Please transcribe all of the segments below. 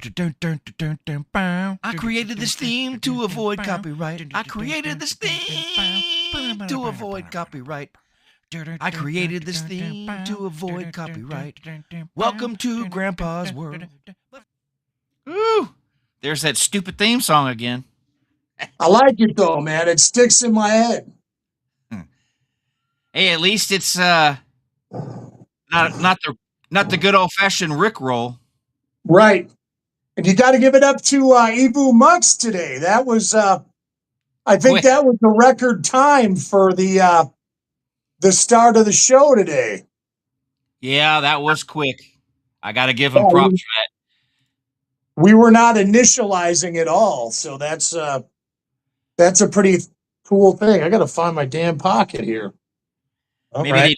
I created this theme to avoid copyright. I created this theme to avoid copyright. I created this theme to avoid copyright. Welcome to Grandpa's World. Ooh, there's that stupid theme song again. I like it though, man. It sticks in my head. Hey, at least it's not the good old fashioned Rickroll. Right. And you got to give it up to Evu Mux today. That was, I think Quick. that was the record time for the start of the show today. Yeah, that was quick. I got to give him props for that. We were not initializing at all, so that's a pretty cool thing. I got to find my damn pocket here. Maybe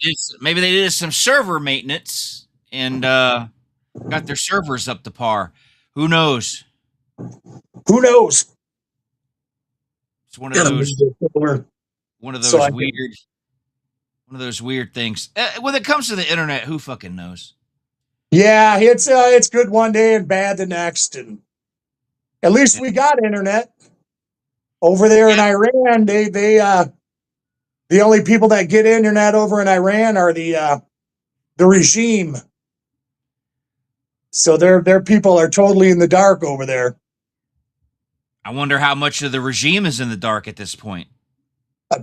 they did some server maintenance and got their servers up to par. Who knows? Who knows? It's one of those weird things. When it comes to the internet, who fucking knows? Yeah, it's good one day and bad the next, and at least we got internet over there in Iran. They the only people that get internet over in Iran are the regime. So their people are totally in the dark over there. I wonder how much of the regime is in the dark at this point.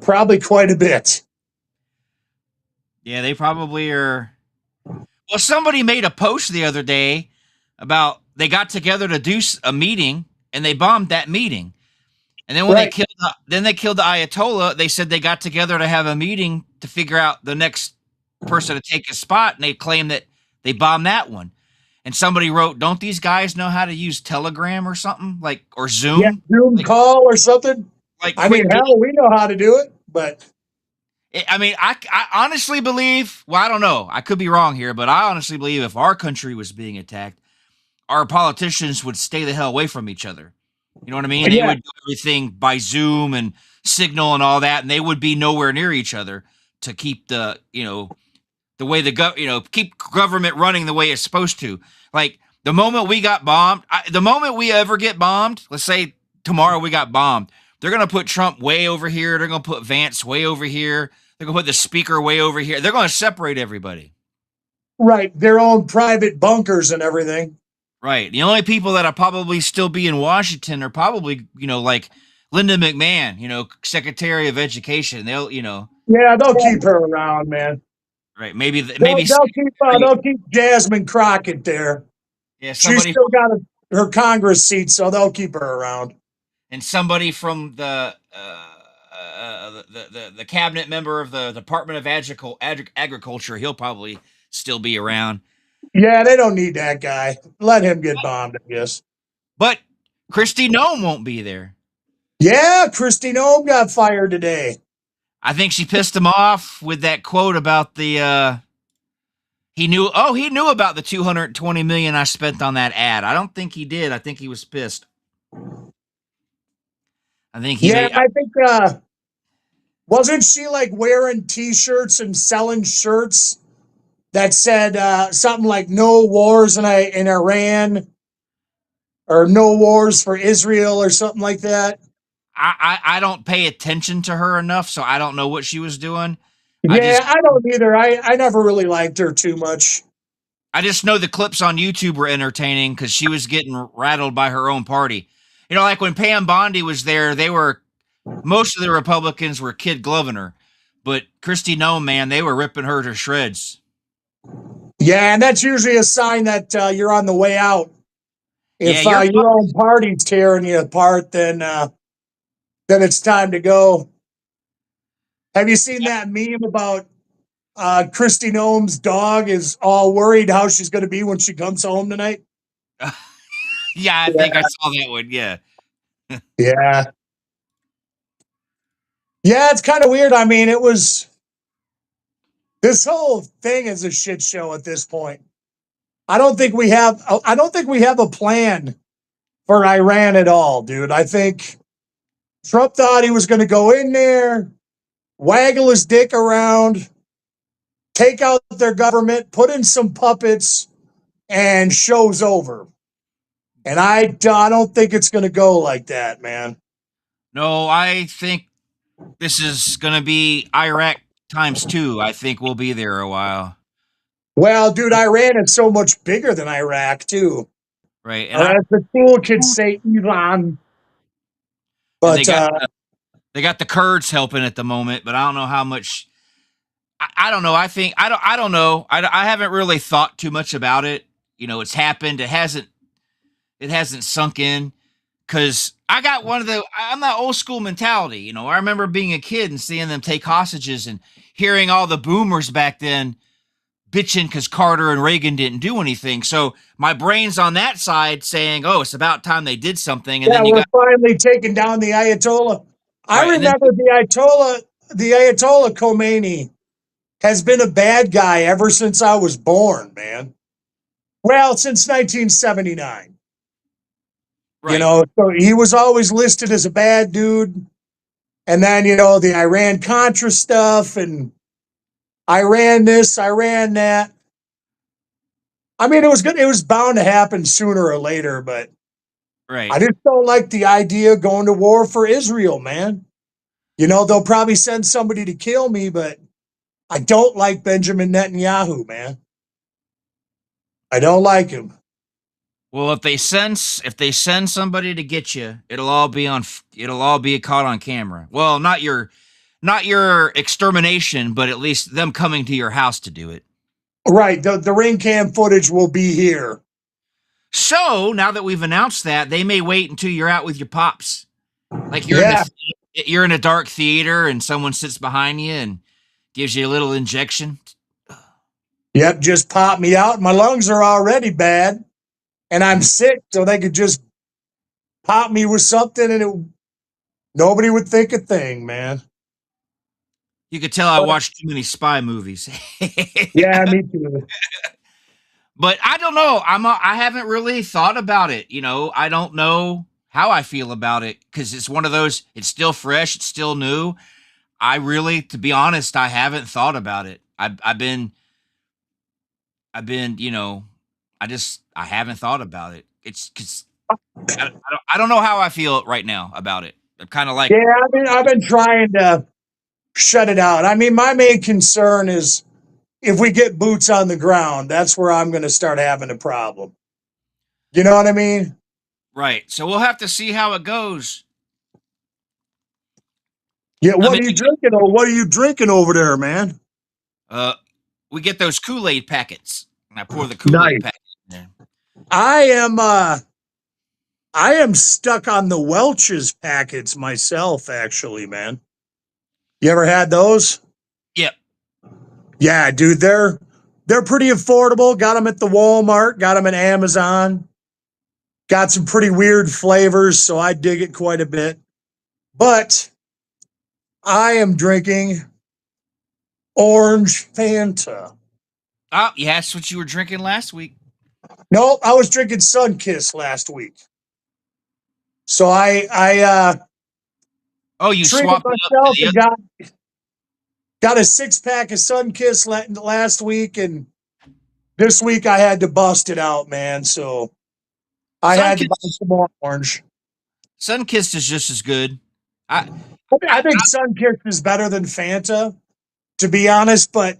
Probably quite a bit. Yeah, they probably are. Well, somebody made a post the other day about they got together to do a meeting and they bombed that meeting. And then when they killed the Ayatollah, they said they got together to have a meeting to figure out the next person to take his spot, and they claimed that they bombed that one. And somebody wrote, "Don't these guys know how to use Telegram or something or Zoom? Yeah, Zoom call or something." Hell, we know how to do it, but I honestly believe. Well, I don't know. I could be wrong here, but I honestly believe if our country was being attacked, our politicians would stay the hell away from each other. You know what I mean? Yeah. They would do everything by Zoom and Signal and all that, and they would be nowhere near each other to keep the way keep government running the way it's supposed to. Like the moment we got bombed, the moment we ever get bombed, let's say tomorrow we got bombed, they're going to put Trump way over here. They're going to put Vance way over here. They're going to put the speaker way over here. They're going to separate everybody. Right. Their own private bunkers and everything. Right. The only people that'll probably still be in Washington are probably, like Linda McMahon, Secretary of Education. They'll. Yeah, they'll keep her around, man. Right. Maybe they'll keep Jasmine Crockett there. Yeah, she's still got her Congress seat, so they'll keep her around. And somebody from the cabinet member of the Department of Agriculture, he'll probably still be around. Yeah, they don't need that guy. Let him get bombed, I guess. But Kristi Noem won't be there. Yeah, Kristi Noem got fired today. I think she pissed him off with that quote about the he knew about the $220 million I spent on that ad. I don't think he did. I think he was pissed. I think wasn't she like wearing t-shirts and selling shirts that said something like "No wars in Iran" or "No wars for Israel" or something like that? I don't pay attention to her enough, so I don't know what she was doing. I don't either. I never really liked her too much. I just know the clips on YouTube were entertaining because she was getting rattled by her own party. Like when Pam Bondi was there, most of the Republicans were kid gloving her, but Kristi Noem, man, they were ripping her to shreds. Yeah, and that's usually a sign that you're on the way out. If your own party's tearing you apart, then it's time to go. Have you seen that meme about Kristi Noem's dog is all worried how she's going to be when she comes home tonight? Yeah, I think I saw that one. Yeah. Yeah. Yeah, it's kind of weird. This whole thing is a shit show at this point. I don't think we have a plan for Iran at all, dude. I think Trump thought he was going to go in there, waggle his dick around, take out their government, put in some puppets, and show's over. And I don't think it's going to go like that, man. No, I think this is going to be Iraq times 2. I think we'll be there a while. Well, dude, Iran is so much bigger than Iraq, too. Right. And as the cool kids say, Iran. But they got the Kurds helping at the moment, but I don't know how much. I don't know. I don't know. I haven't really thought too much about it. You know, it's happened. It hasn't sunk in because I'm that old school mentality. You know, I remember being a kid and seeing them take hostages and hearing all the boomers back then bitching because Carter and Reagan didn't do anything. So my brain's on that side saying, "Oh, it's about time they did something." And then we're finally taking down the Ayatollah. I remember the Ayatollah Khomeini has been a bad guy ever since I was born, man. Well, since 1979. Right. You know, so he was always listed as a bad dude. And then, you know, the Iran-Contra stuff and Iran this, Iran that. I mean, it was good. It was bound to happen sooner or later, but right. I just don't like the idea of going to war for Israel, man. You know, they'll probably send somebody to kill me, but I don't like Benjamin Netanyahu, man. I don't like him. Well, if they send somebody to get you, it'll all be caught on camera. Well, not your extermination, but at least them coming to your house to do it. Right. The ring cam footage will be here. So now that we've announced that, they may wait until you're out with your pops. Like you're in a dark theater and someone sits behind you and gives you a little injection. Yep, just pop me out. My lungs are already bad and I'm sick, so they could just pop me with something and nobody would think a thing, man. You could tell I watched too many spy movies. Yeah, me too. But I don't know. I haven't really thought about it. You know, I don't know how I feel about it because it's one of those. It's still fresh. It's still new. I really, to be honest, I haven't thought about it. I've been, you know, I haven't thought about it. It's because I don't know how I feel right now about it. I'm kind of like, I've been trying to shut it out. I mean, my main concern is if we get boots on the ground, that's where I'm going to start having a problem. You know what I mean? Right. So we'll have to see how it goes. Yeah. What are you drinking? What are you drinking over there, man? We get those Kool-Aid packets, and I pour the Kool-Aid packet in there. I am stuck on the Welch's packets myself, actually, man. You ever had those? Yep. Yeah, dude, they're pretty affordable. Got them at the Walmart, got them at Amazon. Got some pretty weird flavors, so I dig it quite a bit. But I am drinking orange Fanta. Oh, yeah, that's what you were drinking last week. Nope, I was drinking Sunkist last week. So I you swapped myself and got a 6-pack of Sunkist last week, and this week I had to bust it out, man. So I had to buy some more orange. Sunkist is just as good. I think Sunkist is better than Fanta, to be honest, but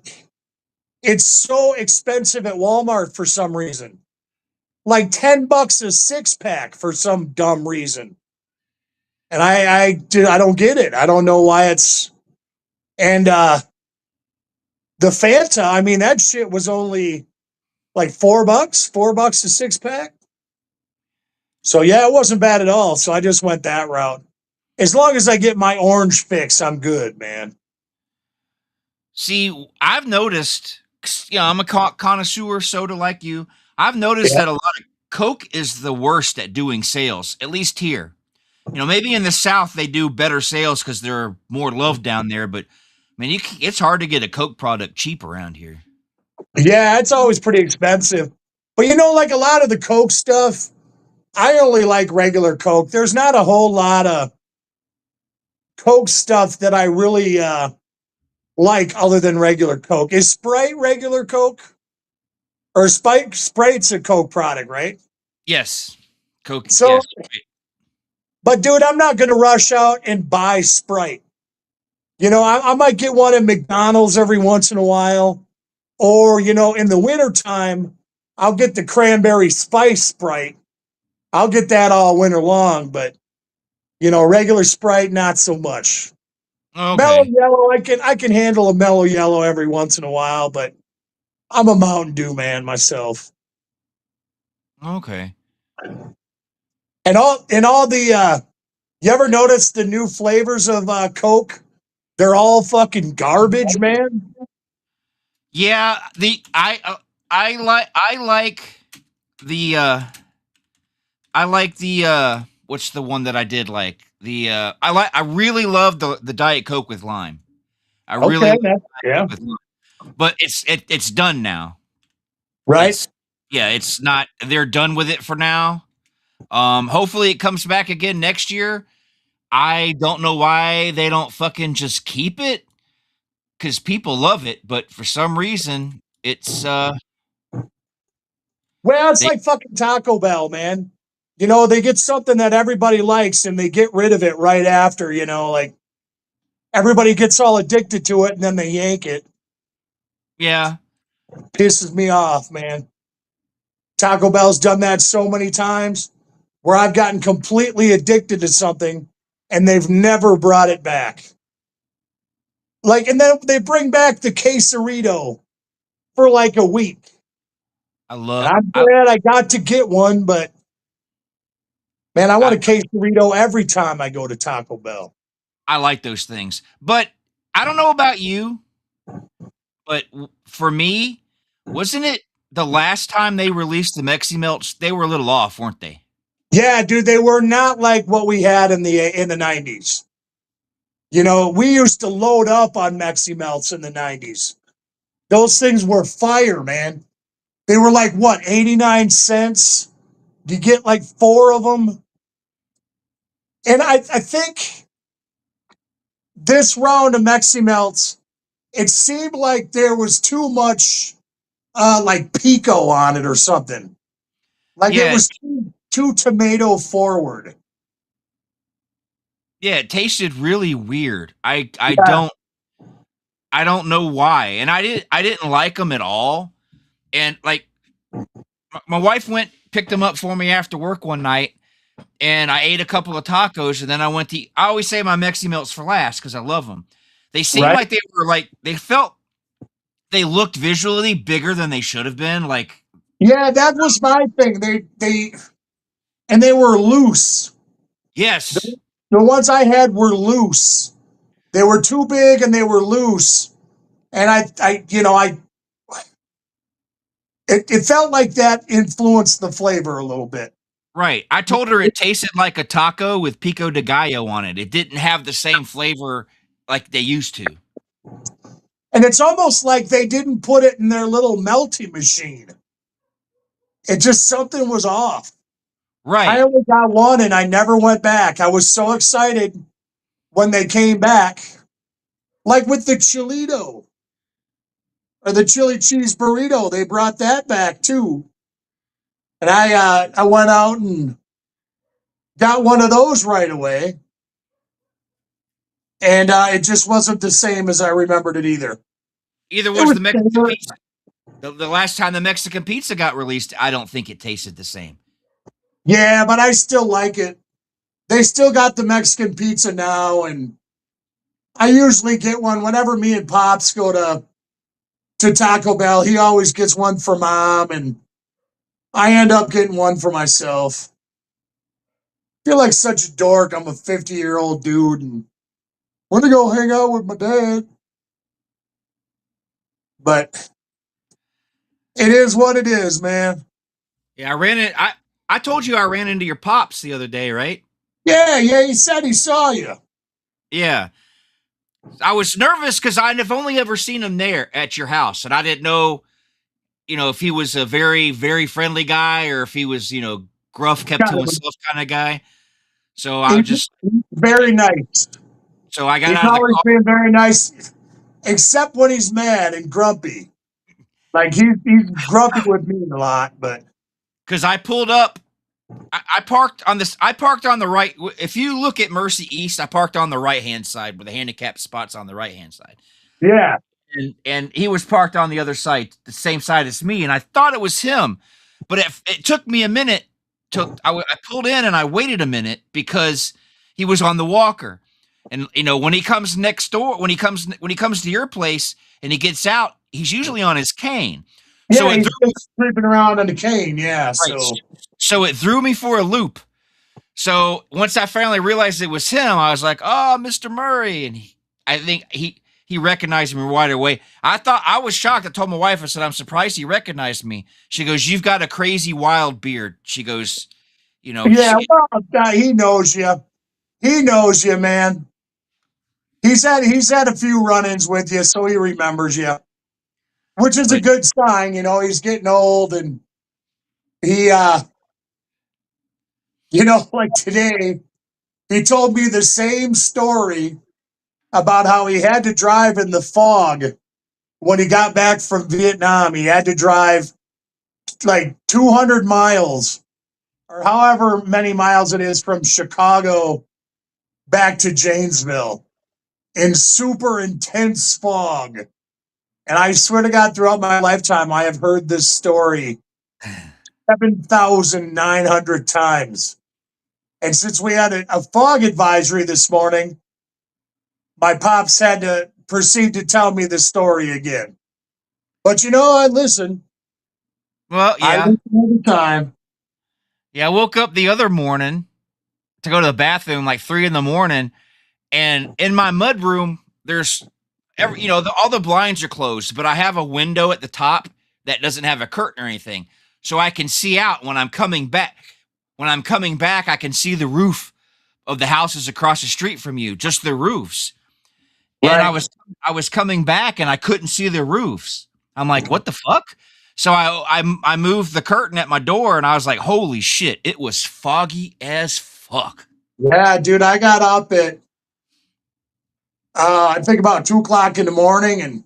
it's so expensive at Walmart for some reason. Like $10 a 6-pack for some dumb reason. And I don't get it. I don't know why it's. And the Fanta, I mean, that shit was only like $4, $4 a 6-pack. So yeah, it wasn't bad at all. So I just went that route. As long as I get my orange fix, I'm good, man. See, I've noticed, you know, I'm a connoisseur soda like you. I've noticed that a lot of Coke is the worst at doing sales, at least here. You know, maybe in the South they do better sales because they're more loved down there. But I mean, it's hard to get a Coke product cheap around here. Yeah, it's always pretty expensive. But you know, like a lot of the Coke stuff, I only like regular Coke. There's not a whole lot of Coke stuff that I really like other than regular Coke. Is Sprite regular Coke? Or Sprite's a Coke product, right? Yes. Coke. So, Yes. but dude, I'm not going to rush out and buy Sprite. I might get one at McDonald's every once in a while. Or, in the wintertime, I'll get the cranberry spice Sprite. I'll get that all winter long, but regular Sprite, not so much. Mellow Okay. yellow, I can handle a mellow yellow every once in a while, but I'm a Mountain Dew man myself. Okay. And all the you ever notice the new flavors of Coke? They're all fucking garbage, man. Yeah. I like the what's the one that I did like? I really love the Diet Coke with lime. I really Okay, love yeah, Coke with lime. But it's done now. right. It's yeah, it's not they're done with it for now. Hopefully it comes back again next year. I don't know why they don't fucking just keep it cuz people love it, but for some reason it's Well, it's they like fucking Taco Bell, man. They get something that everybody likes and they get rid of it right after. Like everybody gets all addicted to it and then they yank it. yeah. Pisses me off, man. Taco Bell's done that so many times where I've gotten completely addicted to something and they've never brought it back. Like, and then they bring back the quesarito for like a week. I And love I'm glad I got to get one, but man, I want I a quesarito every time I go to Taco Bell. I like those things. But I don't know about you, but for me, wasn't it the last time they released the Mexi Melts? They were a little off, weren't they? Yeah, dude, they were not like what we had in the 90s. We used to load up on Mexi Melts in the 90s. Those things were fire, man. They were like what, 89 cents? You get like four of them. And I think this round of Mexi Melts, it seemed like there was too much like pico on it or something. Like it Yeah, was too tomato forward. yeah, it tasted really weird. I Yeah, don't know why. And I didn't like them at all. And like my wife went picked them up for me after work one night and I ate a couple of tacos and then I always say my Mexi Melts for last cuz I love them. They seemed right. like they looked visually bigger than they should have been. Like, Yeah, that was my thing. They were loose. yes, The ones I had were loose. They were too big and they were loose. And it felt like that influenced the flavor a little bit. right. I told her it tasted like a taco with pico de gallo on it. It didn't have the same flavor like they used to. And it's almost like they didn't put it in their little melty machine. It just something was off. I Right. only got one and I never went back. I was so excited when they came back, like with the Chilito or the chili cheese burrito. They brought that back too. And I went out and got one of those right away. And it just wasn't the same as I remembered it either. Either It was was the Mexican pizza. The last time the Mexican pizza got released, I don't think it tasted the same. yeah, but I still like it. They still got the Mexican pizza now, and I usually get one whenever me and Pops go to Taco Bell. He always gets one for Mom, and I end up getting one for myself. I feel like such a dork. I'm a 50-year-old dude, and want to go hang out with my dad. But it is what it is, man. Yeah, I told you I ran into your pops the other day, right? Yeah, yeah. He said he saw you. Yeah. I was nervous because I've only ever seen him there at your house, and I didn't know, if he was a very, very friendly guy or if he was, gruff, kept to Kind of himself kind of guy. So he's very nice. I got He's out of the always car been very nice, except when he's mad and grumpy. Like he's grumpy with me a lot, but because I pulled up I parked on this. I parked on the right. If you look at Mercy East, I parked on the right hand side where the handicap spot's on the right hand side. Yeah. And he was parked on the other side, the same side as me, and I thought it was him, but it took me a minute. I pulled in and I waited a minute because he was on the walker, and when he comes next door, when he comes to your place and he gets out, he's usually on his cane. So Yeah, he's just creeping around on the cane. Yeah, right. So it threw me for a loop. So once I finally realized it was him, I was like, "Oh, Mr. Murray," and I think he recognized me right away. I was shocked. I told my wife, I said, "I'm surprised he recognized me." She goes, "You've got a crazy wild beard." She goes, Yeah, well, he knows you. He knows you, man. He's had a few run-ins with you, so he remembers you, which is a good sign. He's getting old, and he, like today, he told me the same story about how he had to drive in the fog when he got back from Vietnam. He had to drive like 200 miles or however many miles it is from Chicago back to Janesville in super intense fog. And I swear to God, throughout my lifetime, I have heard this story 7,900 times. And since we had a fog advisory this morning, my pops had to proceed to tell me the story again. But I listen. Well, I yeah. listen all the time. Yeah, I woke up the other morning to go to the bathroom like 3 a.m, and in my mud room, there's all the blinds are closed, but I have a window at the top that doesn't have a curtain or anything, so I can see out when I'm coming back. When I'm coming back, I can see the roof of the houses across the street from you, just the roofs. And Right. I was coming back and I couldn't see the roofs. I'm like, what the fuck? So I moved the curtain at my door and I was like, holy shit, it was foggy as fuck. Yeah, dude, I got up at I think about 2 o'clock in the morning and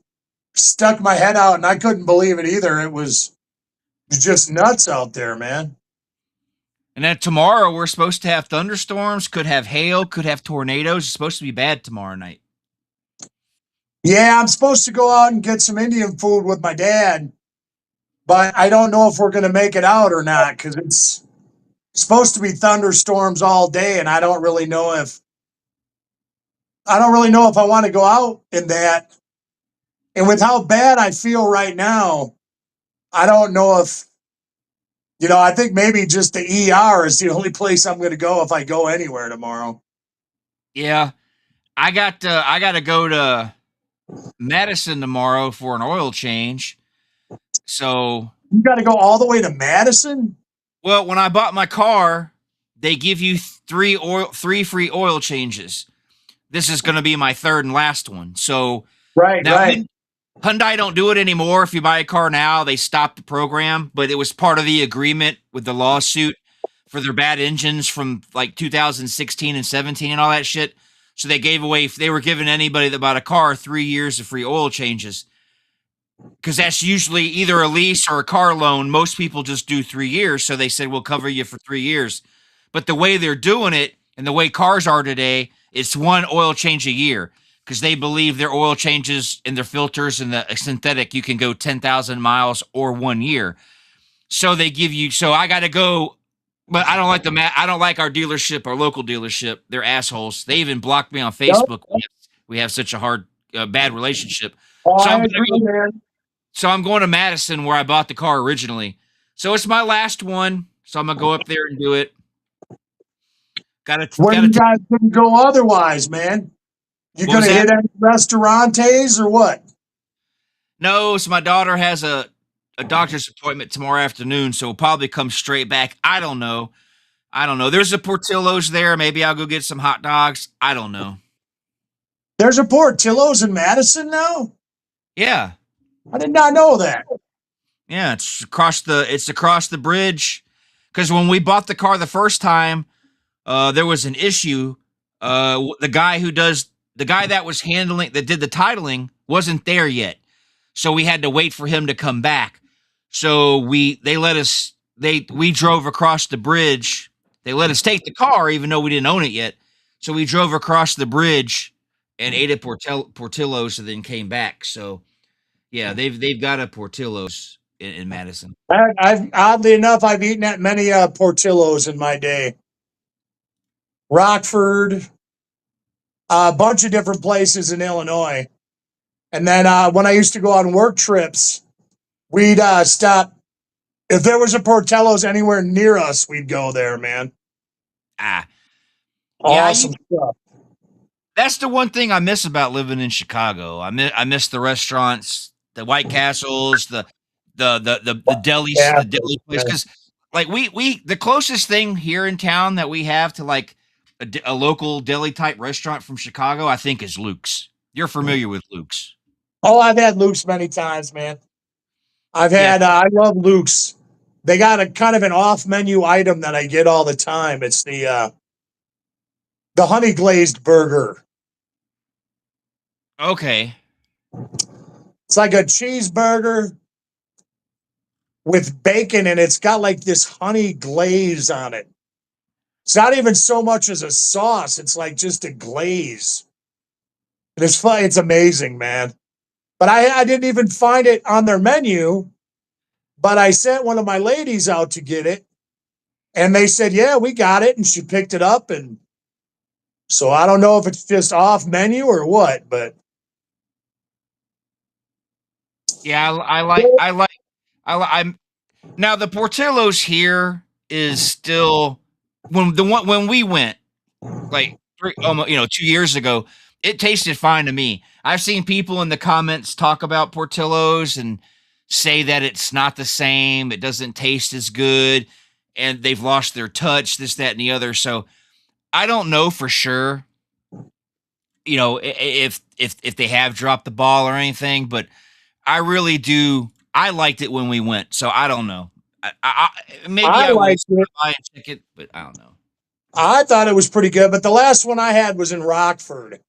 stuck my head out, and I couldn't believe it either. It was just nuts out there, man. And then tomorrow we're supposed to have thunderstorms, could have hail, could have tornadoes. It's supposed to be bad tomorrow night. Yeah, I'm supposed to go out and get some Indian food with my dad, but I don't know if we're going to make it out or not because it's supposed to be thunderstorms all day, and I don't really know if I want to go out in that. And with how bad I feel right now, I don't know if I think maybe just the ER is the only place I'm going to go if I go anywhere tomorrow. Yeah, I got to go to Madison tomorrow for an oil change. So you got to go all the way to Madison? Well, when I bought my car, they give you three free oil changes. This is going to be my third and last one. So right. Hyundai don't do it anymore. If you buy a car now, they stopped the program, but it was part of the agreement with the lawsuit for their bad engines from like 2016 and 17 and all that shit. So they were giving anybody that bought a car 3 years of free oil changes. Because that's usually either a lease or a car loan. Most people just do 3 years. So they said, we'll cover you for 3 years. But the way they're doing it and the way cars are today, it's one oil change a year because they believe their oil changes and their filters and the synthetic, you can go 10,000 miles or 1 year. So they give you, so I got to go, but I don't like I don't like our dealership, our local dealership. They're assholes. They even blocked me on Facebook. Yep. We have such a bad relationship. Oh, So I'm going to Madison where I bought the car originally. So it's my last one. So I'm gonna go up there and do it. Where you guys gonna go otherwise, man? You gonna hit any restaurantes or what? No, so my daughter has a doctor's appointment tomorrow afternoon, so we'll probably come straight back. I don't know. There's a Portillo's there. Maybe I'll go get some hot dogs. I don't know. There's a Portillo's in Madison now? Yeah. I did not know that. Yeah, it's across the bridge. Because when we bought the car the first time, there was an issue. The guy that did the titling wasn't there yet, so we had to wait for him to come back. So they let us we drove across the bridge. They let us take the car, even though we didn't own it yet. So we drove across the bridge and ate at Portillo's, and then came back. So yeah, they've got a Portillo's in Madison. I've oddly enough, I've eaten at many Portillos in my day. Rockford, a bunch of different places in Illinois. And then when I used to go on work trips, we'd stop. If there was a Portillo's anywhere near us, we'd go there, man. Ah, yeah, Awesome stuff. that's the one thing I miss about living in Chicago. I miss the restaurants, the White Castles, the delis, Yeah. the deli place. Because like we the closest thing here in town that we have to like a local deli type restaurant from Chicago, I think, is Luke's. You're familiar with Luke's? Oh, I've had Luke's many times, man. I've had, I love Luke's. They got a kind of an off menu item that I get all the time. It's the honey glazed burger. Okay. It's like a cheeseburger with bacon, and it's got like this honey glaze on it. It's not even so much as a sauce. It's like just a glaze. And it's fun. It's amazing, man. But I didn't even find it on their menu. But I sent one of my ladies out to get it. And they said, yeah, we got it. And she picked it up. And so I don't know if it's just off menu or what, but Yeah, I'm now the Portillo's here is still when we went like almost 2 years ago, it tasted fine to me. I've seen people in the comments talk about Portillo's and say that it's not the same, it doesn't taste as good, and they've lost their touch, this, that, and the other. So I don't know for sure, if they have dropped the ball or anything, but I really do. I liked it when we went, so I don't know. Maybe I I will liked it. buy and check it, but I don't know. I thought it was pretty good. But the last one I had was in Rockford.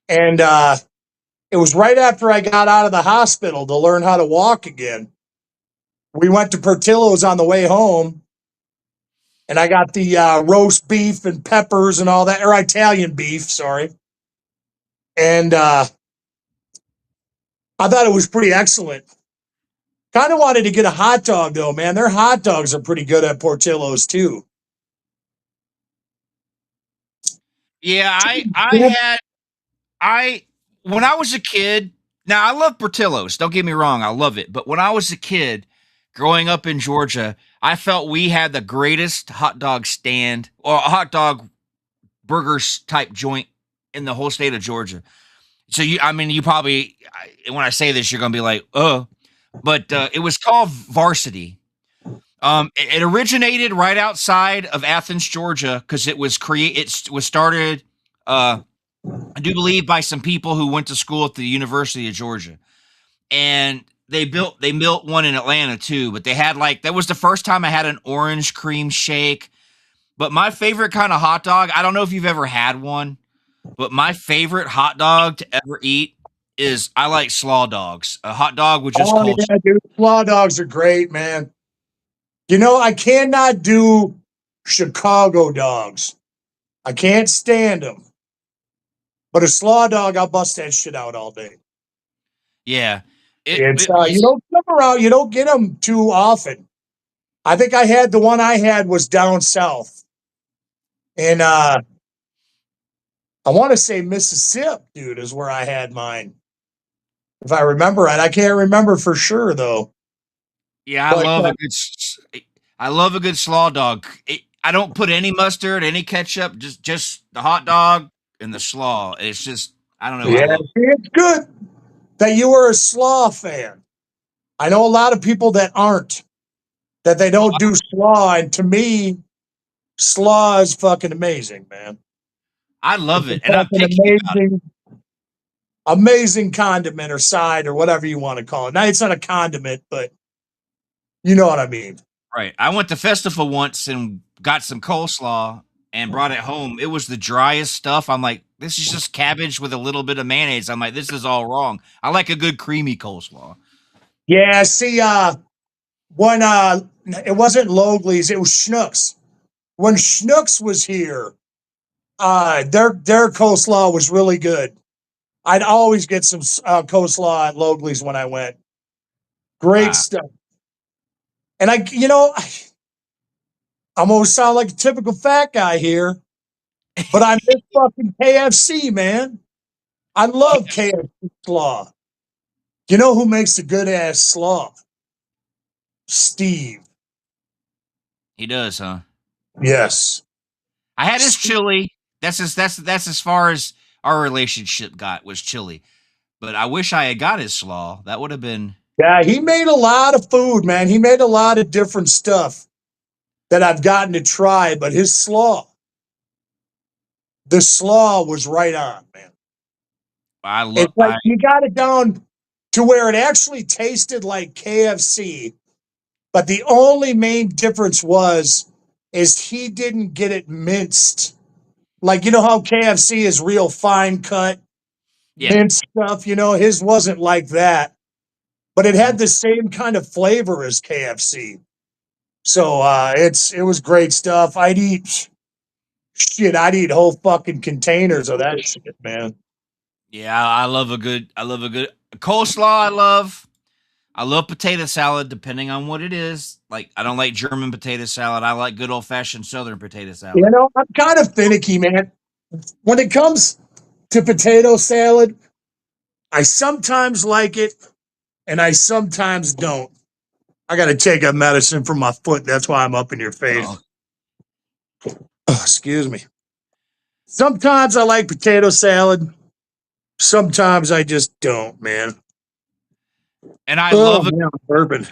And it was right after I got out of the hospital to learn how to walk again. We went to Portillo's on the way home, and I got the roast beef and peppers and all that, or Italian beef, sorry. And I thought it was pretty excellent. Kind of wanted to get a hot dog, though, man. Their hot dogs are pretty good at Portillo's, too. Yeah, I when I was a kid. Now I love Portillo's. Don't get me wrong, I love it. But when I was a kid, growing up in Georgia, I felt we had the greatest hot dog stand or a hot dog burgers type joint in the whole state of Georgia. So you probably, when I say this, you're gonna be like, oh, but it was called Varsity. It originated right outside of Athens, Georgia, because it was started, I do believe, by some people who went to school at the University of Georgia, and they built one in Atlanta too. But they had that was the first time I had an orange cream shake. But my favorite kind of hot dog, I don't know if you've ever had one, but my favorite hot dog to ever eat is I like slaw dogs. A hot dog with just coleslaw. Yeah, dude. Slaw dogs are great, man. I cannot do Chicago dogs. I can't stand them. But a slaw dog, I'll bust that shit out all day. Yeah. You don't come around, you don't get them too often. I think the one I had was down south. And I want to say Mississippi, dude, is where I had mine. If I remember right. I can't remember for sure, though. Yeah, I love a good slaw dog. I don't put any mustard, any ketchup, just the hot dog and the slaw. It's just, I don't know. Yeah, it's good that you were a slaw fan. I know a lot of people that aren't, that they don't do slaw, and to me, slaw is fucking amazing, man. I love it, and I'm picky amazing condiment or side or whatever you want to call it. Now, it's not a condiment, but you know what I mean. Right. I went to Festival once and got some coleslaw and brought it home. It was the driest stuff. I'm like, this is just cabbage with a little bit of mayonnaise. I'm like, this is all wrong. I like a good creamy coleslaw. Yeah, see, when it wasn't Logley's, it was Schnucks. When Schnucks was here, their coleslaw was really good. I'd always get some coleslaw at Logley's when I went. Great stuff. And I'm gonna sound like a typical fat guy here, but I miss fucking KFC, man. I love KFC slaw. You know who makes a good ass slaw? Steve. He does, huh? Yes. I had his chili. That's as far as our relationship got, was chili. But I wish I had got his slaw. That would have been. Yeah, he made a lot of food, man. He made a lot of different stuff that I've gotten to try, but his slaw, the slaw was right on, man. It's like he got it down to where it actually tasted like KFC, but the only main difference is he didn't get it minced. Like, you know how KFC is real fine cut, minced stuff, his wasn't like that, but it had the same kind of flavor as KFC. So it was great stuff. I'd eat whole fucking containers of that shit, man. Yeah, I love a good coleslaw. I love potato salad, depending on what it is. Like, I don't like German potato salad. I like good old fashioned Southern potato salad. I'm kind of finicky, man. When it comes to potato salad, I sometimes like it and I sometimes don't. I got to take a medicine for my foot. That's why I'm up in your face. Oh, excuse me. Sometimes I like potato salad. Sometimes I just don't, man. And I love bourbon.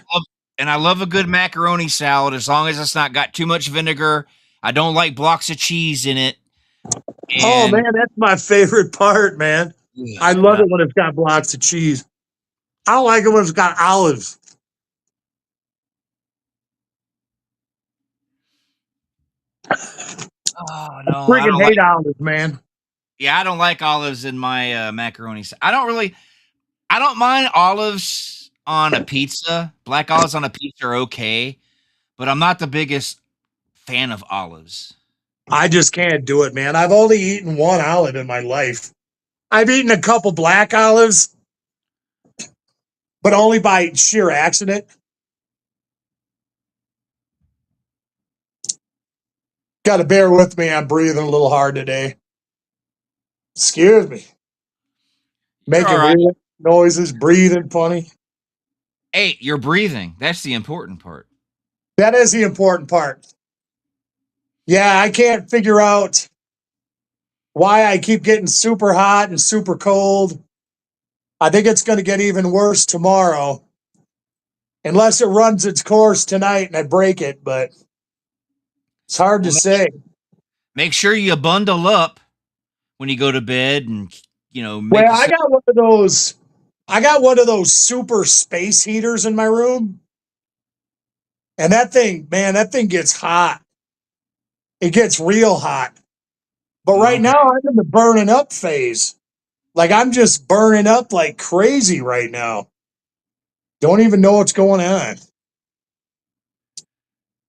And I love a good macaroni salad as long as it's not got too much vinegar. I don't like blocks of cheese in it. Oh man, that's my favorite part, man. I love it when it's got blocks of cheese. I don't like it when it's got olives. Oh no, I freaking hate olives, man. Yeah, I don't like olives in my macaroni. I don't mind olives on a pizza. Black olives on a pizza are okay, but I'm not the biggest fan of olives. I just can't do it, man. I've only eaten one olive in my life. I've eaten a couple black olives, but only by sheer accident. Got to bear with me. I'm breathing a little hard today. Excuse me. Making weird noises, breathing funny. Hey, you're breathing. That's the important part. That is the important part. Yeah, I can't figure out why I keep getting super hot and super cold. I think it's going to get even worse tomorrow. Unless it runs its course tonight and I break it, but it's hard to say. Make sure you bundle up when you go to bed and, Well, I got one of those super space heaters in my room. And that thing gets hot. It gets real hot. But right now I'm in the burning up phase. Like I'm just burning up like crazy right now. Don't even know what's going on.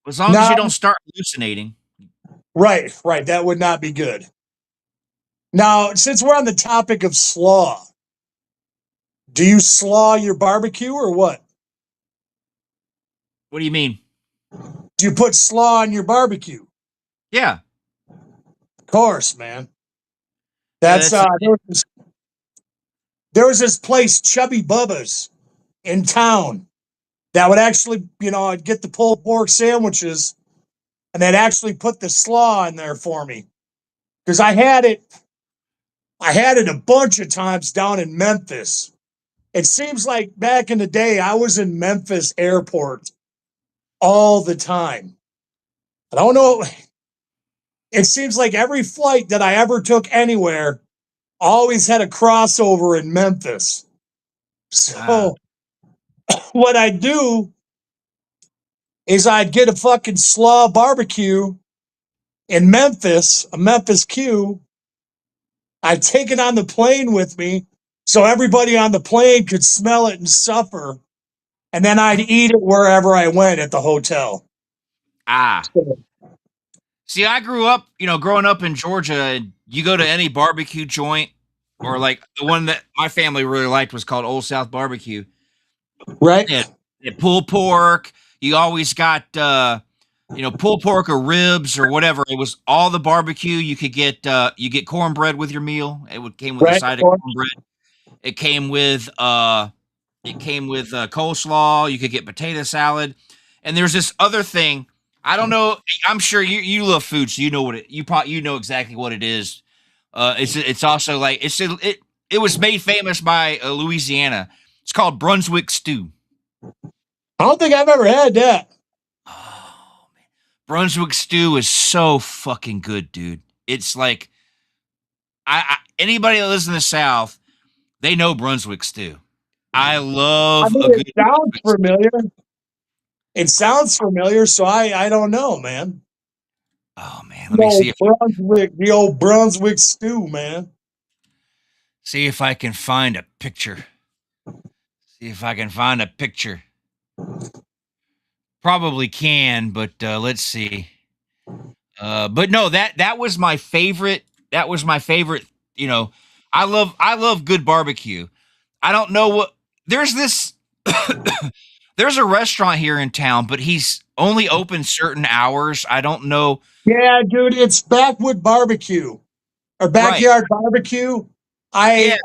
As long as you don't start hallucinating. Right. That would not be good. Now, since we're on the topic of slaw, do you slaw your barbecue or what? What do you mean? Do you put slaw on your barbecue? Yeah. Of course, man. That's there was this place, Chubby Bubba's, in town that would actually, I'd get the pulled pork sandwiches and they'd actually put the slaw in there for me. Because I had it a bunch of times down in Memphis. It seems like back in the day, I was in Memphis airport all the time. I don't know. It seems like every flight that I ever took anywhere always had a crossover in Memphis. So what I'd do is I'd get a fucking slaw barbecue in Memphis, a Memphis Q. I'd take it on the plane with me so everybody on the plane could smell it and suffer. and then I'd eat it wherever I went at the hotel. Ah. See, I grew up, growing up in Georgia, and you go to any barbecue joint, or like the one that my family really liked was called Old South Barbecue. Right. It pulled pork. You always got, pulled pork or ribs or whatever. It was all the barbecue. You could get, you get cornbread with your meal. Came with a side of cornbread. It came with, coleslaw. You could get potato salad, and there's this other thing. I don't know. I'm sure you love food, so you know what you know exactly what it is. It's also like it was made famous by Louisiana. It's called Brunswick stew. I don't think I've ever had that. Oh man, Brunswick stew is so fucking good, dude. It's like anybody that lives in the South, they know Brunswick stew. I love a good. It sounds familiar. It sounds familiar, so I don't know, man. Oh man, let me see the old Brunswick stew, man. See if I can find a picture. Probably can, but let's see. But no, that was my favorite. That was my favorite. I love good barbecue. I don't know what there's this. There's a restaurant here in town, but he's only open certain hours. I don't know. Yeah, dude, it's Backwood Barbecue or Backyard Barbecue. I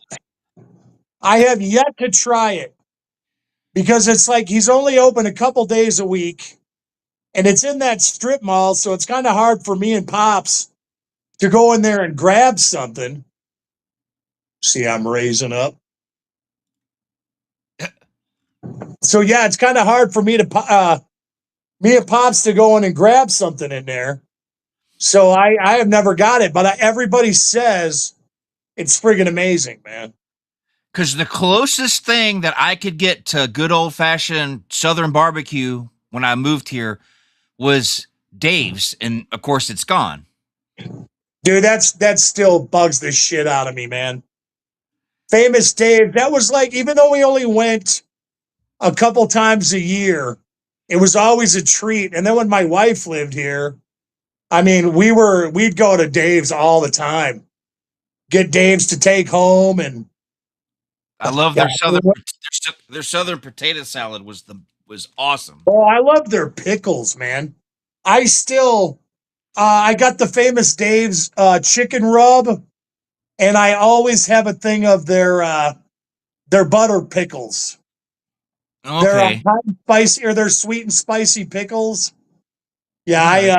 have yet to try it because it's like he's only open a couple days a week, and it's in that strip mall, so it's kind of hard for me and Pops to go in there and grab something. See, I'm raising up. So yeah, it's kind of hard for me and Pops to go in and grab something in there. So I have never got it, but everybody says it's friggin' amazing, man. Because the closest thing that I could get to good old fashioned Southern barbecue when I moved here was Dave's, and of course it's gone. Dude, that still bugs the shit out of me, man. Famous Dave, that was like, even though we only went a couple times a year, it was always a treat. And then when my wife lived here, I mean, we'd go to Dave's all the time, get Dave's to take home, and I love their southern potato salad was awesome. Oh, I love their pickles, man. I still, I got the famous Dave's chicken rub, and I always have a thing of their butter pickles. Okay. They're hot and spicy, or they're sweet and spicy pickles. Yeah, I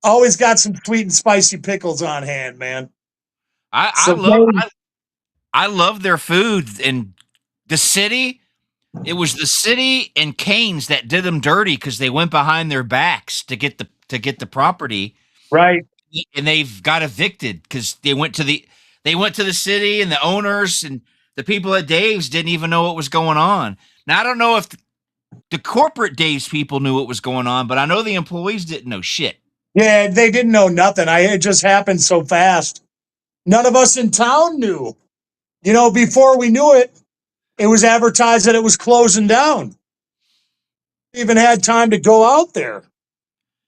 always got some sweet and spicy pickles on hand, man. I love their food. In the city, it was the city and Canes that did them dirty because they went behind their backs to get the property. Right. And they've got evicted because they went to the city, and the owners and the people at Dave's didn't even know what was going on. Now I don't know if the corporate Dave's people knew what was going on, but I know the employees didn't know shit. Yeah, they didn't know nothing. It just happened so fast. None of us in town knew. Before we knew it, it was advertised that it was closing down. We even had time to go out there,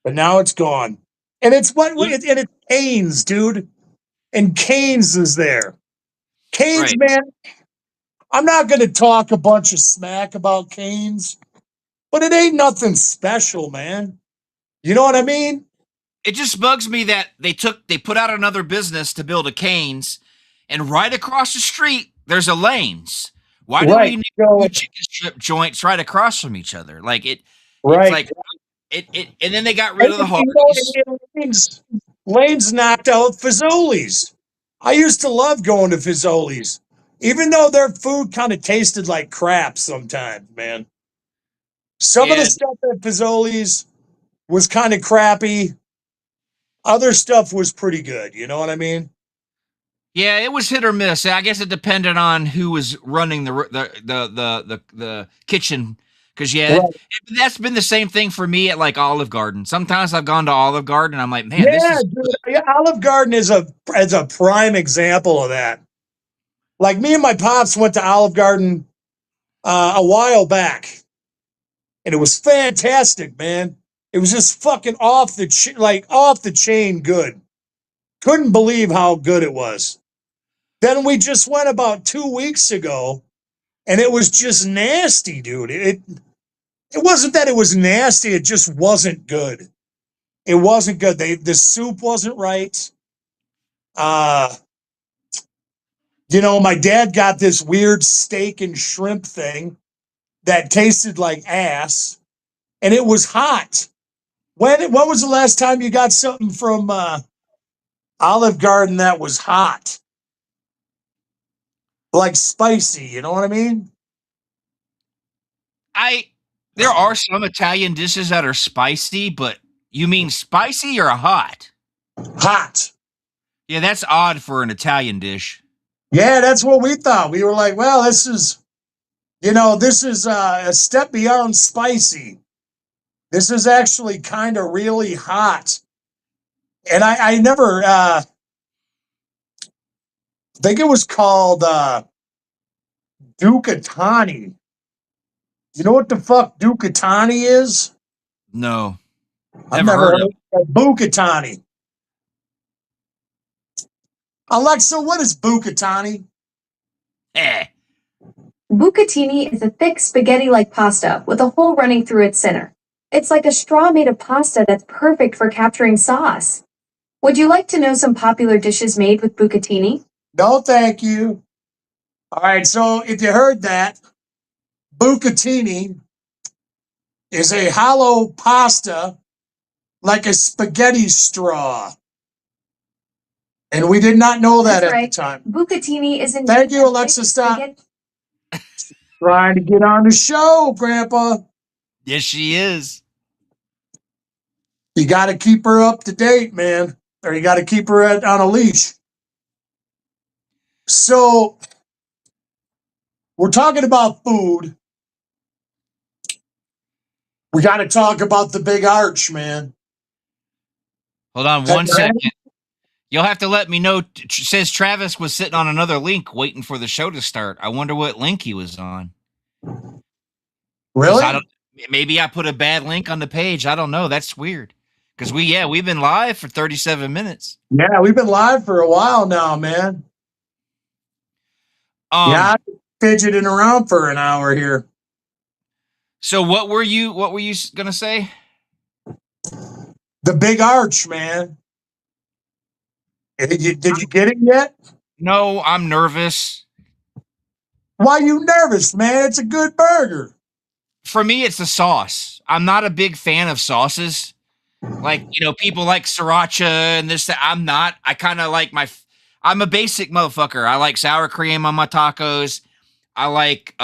but now it's gone. And it's it's Canes, dude. And Canes is there. Canes, right. Man, I'm not going to talk a bunch of smack about Canes, but it ain't nothing special, man. You know what I mean? It just bugs me that they put out another business to build a Canes, and right across the street there's a Lane's. Why do we need two chicken strip joints right across from each other? Like it, right? It's like it, and then they got rid of the Hardee's. Lane's knocked out Fazoli's. I used to love going to Fazoli's, even though their food kind of tasted like crap sometimes, man. Some of the stuff at Fazoli's was kind of crappy. Other stuff was pretty good. You know what I mean? Yeah, it was hit or miss. I guess it depended on who was running the kitchen. Because that's been the same thing for me at like Olive Garden. Sometimes I've gone to Olive Garden and I'm like, man, Olive Garden is a prime example of that. Like me and my pops went to Olive Garden a while back, and it was fantastic, man. It was just fucking off the chain good. Couldn't believe how good it was. Then we just went about 2 weeks ago, and it was just nasty, dude. It wasn't that it was nasty; it just wasn't good. It wasn't good. The soup wasn't right. Uh, my dad got this weird steak and shrimp thing that tasted like ass, and it was hot. When was the last time you got something from Olive Garden that was hot? Like spicy, you know what I mean? There are some Italian dishes that are spicy, but you mean spicy or hot? Hot. Yeah, that's odd for an Italian dish. Yeah, that's what we thought. We were like, well, this is a step beyond spicy. This is actually kind of really hot. And I never think it was called Ducatani. You know what the fuck Ducatani is? No. I've never heard of Bucatani. Alexa, what is Bucatani? Bucatini is a thick spaghetti-like pasta with a hole running through its center. It's like a straw made of pasta that's perfect for capturing sauce. Would you like to know some popular dishes made with bucatini? No, thank you. All right, so if you heard that, bucatini is a hollow pasta like a spaghetti straw. And we did not know that That's at right. the time. Bucatini is in. Thank you, Alexa. Stop. Trying to get on the show, Grandpa. Yes, she is. You got to keep her up to date, man, or you got to keep her on a leash. So, we're talking about food. We got to talk about the big arch, man. Hold on one second. You'll have to let me know. It says Travis was sitting on another link waiting for the show to start. I wonder what link he was on. Really? Maybe I put a bad link on the page. I don't know. That's weird. Because we've been live for 37 minutes. Yeah, we've been live for a while now, man. Yeah, I'm fidgeting around for an hour here. So what were you gonna say? The big arch, man. Did you get it yet? No, I'm nervous. Why are you nervous, man? It's a good burger. For me, it's the sauce. I'm not a big fan of sauces. Like, people like sriracha and this, that. I'm not. I kind of like I'm a basic motherfucker. I like sour cream on my tacos. I like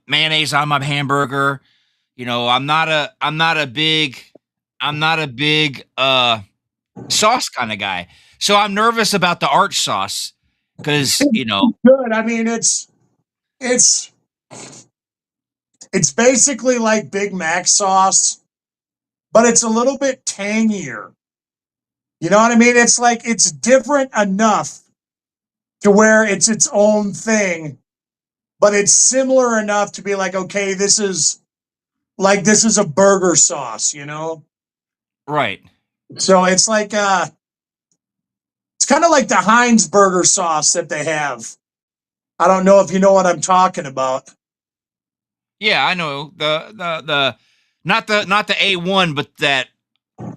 mayonnaise on my hamburger. I'm not a big sauce kind of guy. So I'm nervous about the arch sauce because, good. I mean, it's basically like Big Mac sauce, but it's a little bit tangier. You know what I mean? It's like it's different enough to where it's its own thing, but it's similar enough to be like, okay, this is a burger sauce, Right. So it's like it's kind of like the Heinz burger sauce that they have. I don't know if you know what I'm talking about. Yeah, I know the not the A1, but that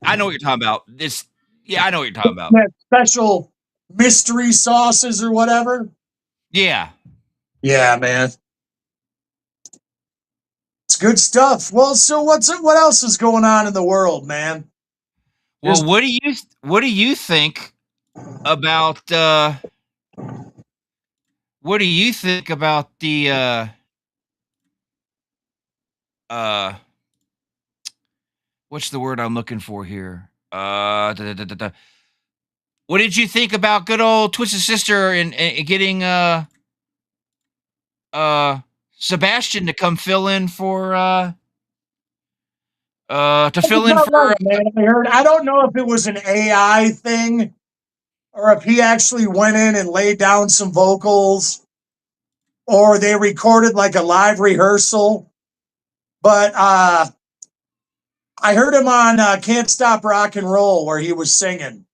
I know what you're talking about. I know what you're talking about. That special mystery sauces or whatever. Yeah. Yeah, man. It's good stuff. Well, so what else is going on in the world, man? Well, what do you think about what do you think about the what's the word I'm looking for here? What did you think about good old Twisted Sister and getting Sebastian to come fill in for to fill in for man. I don't know if it was an AI thing or if he actually went in and laid down some vocals or they recorded like a live rehearsal. But I heard him on Can't Stop Rock and Roll where he was singing.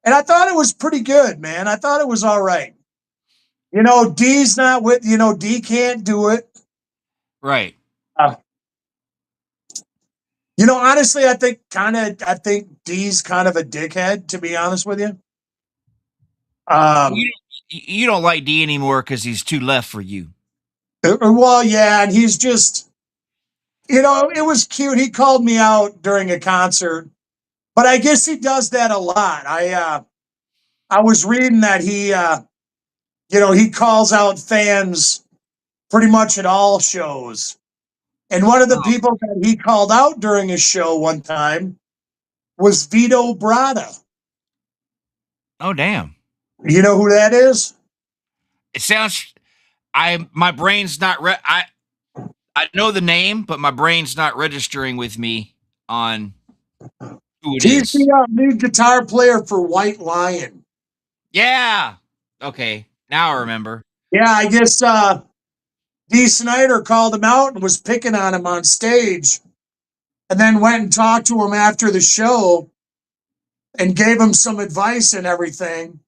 And I thought it was pretty good, man. I thought it was all right. D's not with, D can't do it. Right. Honestly, I think D's kind of a dickhead, to be honest with you. You don't like D anymore because he's too left for you. Well, yeah, and he's just, it was cute. He called me out during a concert, but I guess he does that a lot. I was reading that he calls out fans pretty much at all shows. And one of the people that he called out during a show one time was Vito Bratta. Oh, damn. You know who that is? It sounds, my brain's not, I know the name, but my brain's not registering with me on who it is. He's the lead guitar player for White Lion. Yeah. Okay. Now I remember. Yeah, I guess Dee Snider called him out and was picking on him on stage, and then went and talked to him after the show and gave him some advice and everything.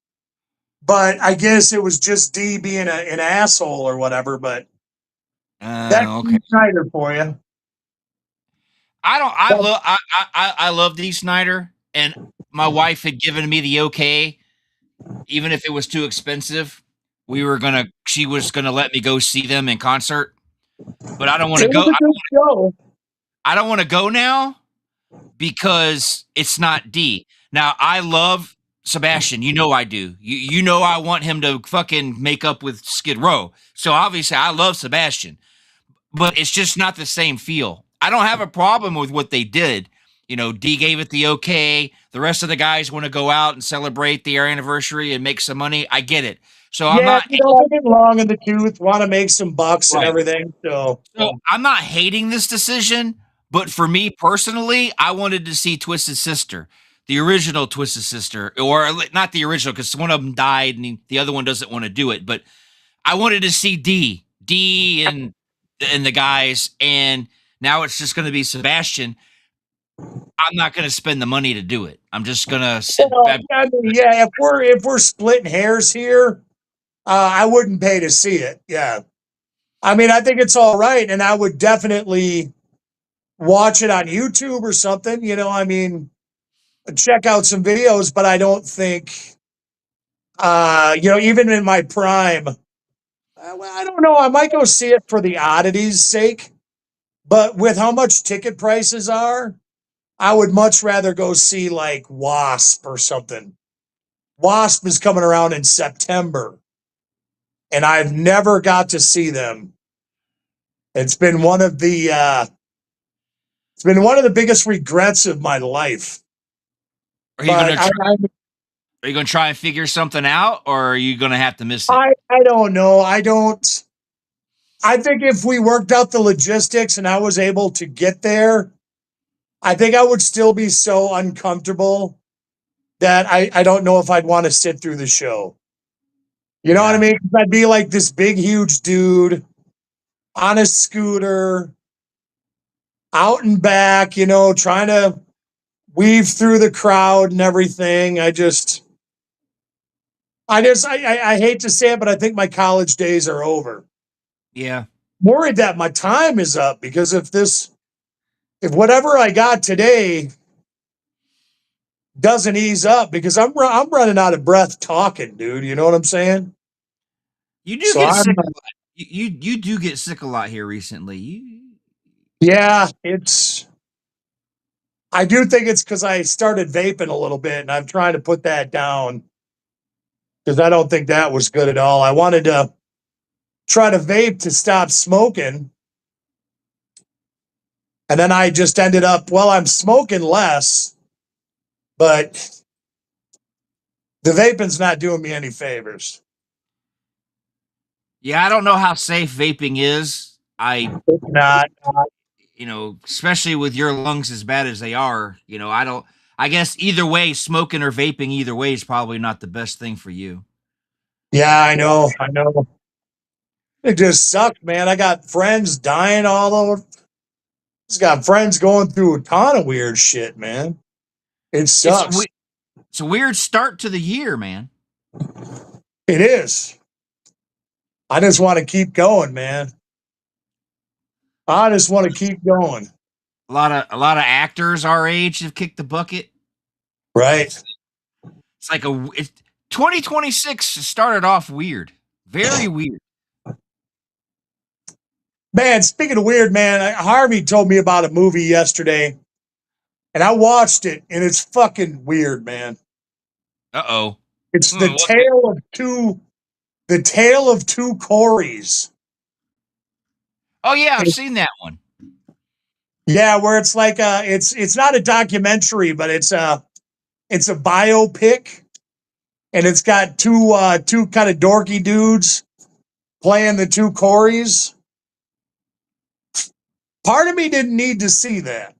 But I guess it was just D being an asshole or whatever. But that's okay. Dee Snider for you. I love Dee Snider, and my wife had given me the okay, even if it was too expensive. She was gonna let me go see them in concert, but I don't want to go. I don't want to go now because it's not D. Now I love Sebastian. I do. You know I want him to fucking make up with Skid Row. So obviously I love Sebastian, but it's just not the same feel. I don't have a problem with what they did. D gave it the okay. The rest of the guys want to go out and celebrate their anniversary and make some money. I get it. So I'm not long in the tooth, want to make some bucks and everything. So I'm not hating this decision, but for me personally, I wanted to see Twisted Sister, the original Twisted Sister, or not the original because one of them died and the other one doesn't want to do it. But I wanted to see D and the guys, and now it's just going to be Sebastian. I'm not going to spend the money to do it. I'm just going to sit back. If we're splitting hairs here, I wouldn't pay to see it. Yeah. I mean, I think it's all right. And I would definitely watch it on YouTube or something, check out some videos, but I don't think, even in my prime, I don't know. I might go see it for the oddities' sake, but with how much ticket prices are, I would much rather go see like Wasp or something. Wasp is coming around in September, and I've never got to see them. It's been one of the biggest regrets of my life. Are you going to try and figure something out, or are you going to have to miss it? I don't know. I think if we worked out the logistics and I was able to get there, I think I would still be so uncomfortable that I don't know if I'd want to sit through the show. You know what I mean? I'd be like this big, huge dude on a scooter, out and back, trying to weave through the crowd and everything. I hate to say it, but I think my college days are over. Yeah. Worried that my time is up because if whatever I got today doesn't ease up, because I'm running out of breath talking, dude. You know what I'm saying? You do get sick a lot. You do get sick a lot here recently. Yeah, I do think it's because I started vaping a little bit, and I'm trying to put that down because I don't think that was good at all. I wanted to try to vape to stop smoking, and then I just ended up, I'm smoking less, but the vaping's not doing me any favors. Yeah, I don't know how safe vaping is. It's not. Especially with your lungs as bad as they are, I guess either way, smoking or vaping either way is probably not the best thing for you. Yeah, I know. It just sucks, man. I got friends dying all over. Just got friends going through a ton of weird shit, man. It sucks. It's a weird start to the year, man. It is. I just want to keep going, man. I just want to keep going. A lot of actors our age have kicked the bucket. Right. It's like 2026 started off weird. Very weird. Man, speaking of weird, man, Harvey told me about a movie yesterday, and I watched it, and it's fucking weird, man. Uh-oh. It's the tale of two Corys. Oh yeah, I've seen that one. Yeah, where it's like it's not a documentary, but it's a biopic, and it's got two kind of dorky dudes playing the two Corys. Part of me didn't need to see that.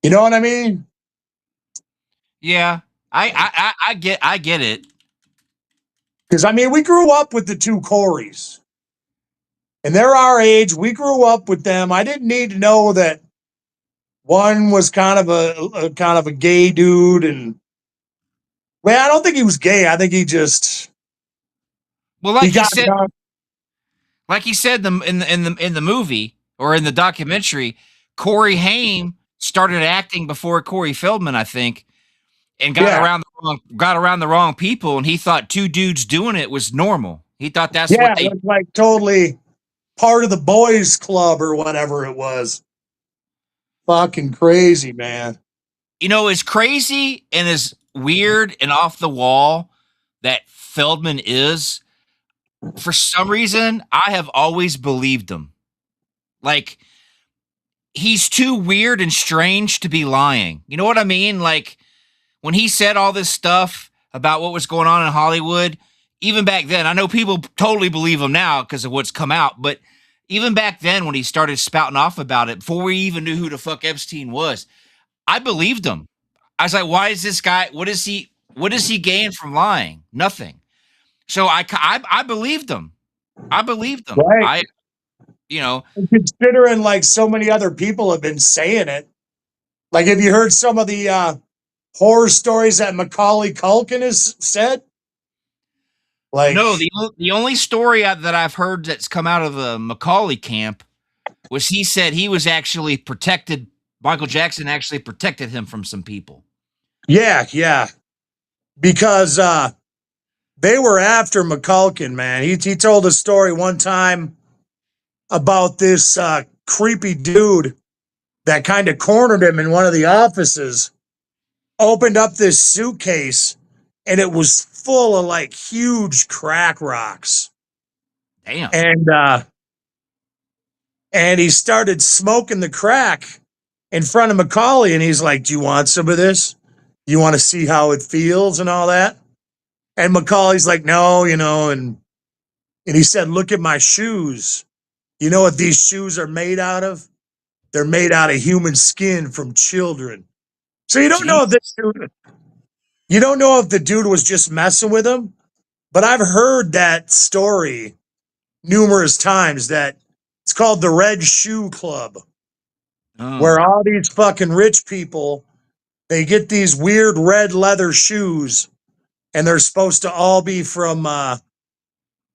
You know what I mean? Yeah, I get it. Because I mean, we grew up with the two Corys, and they're our age. We grew up with them. I didn't need to know that one was kind of a gay dude, and well, I don't think he was gay. I think he just like he said in the movie or in the documentary, Corey Haim started acting before Corey Feldman, I think, and got around the wrong people, and he thought two dudes doing it was normal. He thought that's what they it was like totally part of the boys club or whatever it was. Fucking crazy, man. You know, as crazy and as weird and off the wall that Feldman is, for some reason, I have always believed him. Like, he's too weird and strange to be lying. You know what I mean? Like, when he said all this stuff about what was going on in Hollywood, even back then, I know people totally believe him now because of what's come out, but even back then when he started spouting off about it, before we even knew who the fuck Epstein was, I believed him. I was like, why is this guy, what does he gain from lying? Nothing. So I believed him. I believed him. Right. You know, considering like so many other people have been saying it. Like, have you heard some of the horror stories that Macaulay Culkin has said? Like, no, the only story that I've heard that's come out of the Macaulay camp was he said he was actually protected. Michael Jackson actually protected him from some people. Yeah. Because they were after McCulkin, man. He told a story one time about this creepy dude that kind of cornered him in one of the offices, opened up this suitcase, and it was full of like huge crack rocks. Damn. And he started smoking the crack in front of Macaulay, and he's like, "Do you want some of this? You want to see how it feels and all that?" And Macaulay's like, "No, you know," and he said, "Look at my shoes. You know what these shoes are made out of? They're made out of human skin from children." So you don't know if the dude was just messing with him, but I've heard that story numerous times that it's called the Red Shoe Club, where all these fucking rich people, they get these weird red leather shoes, and they're supposed to all be from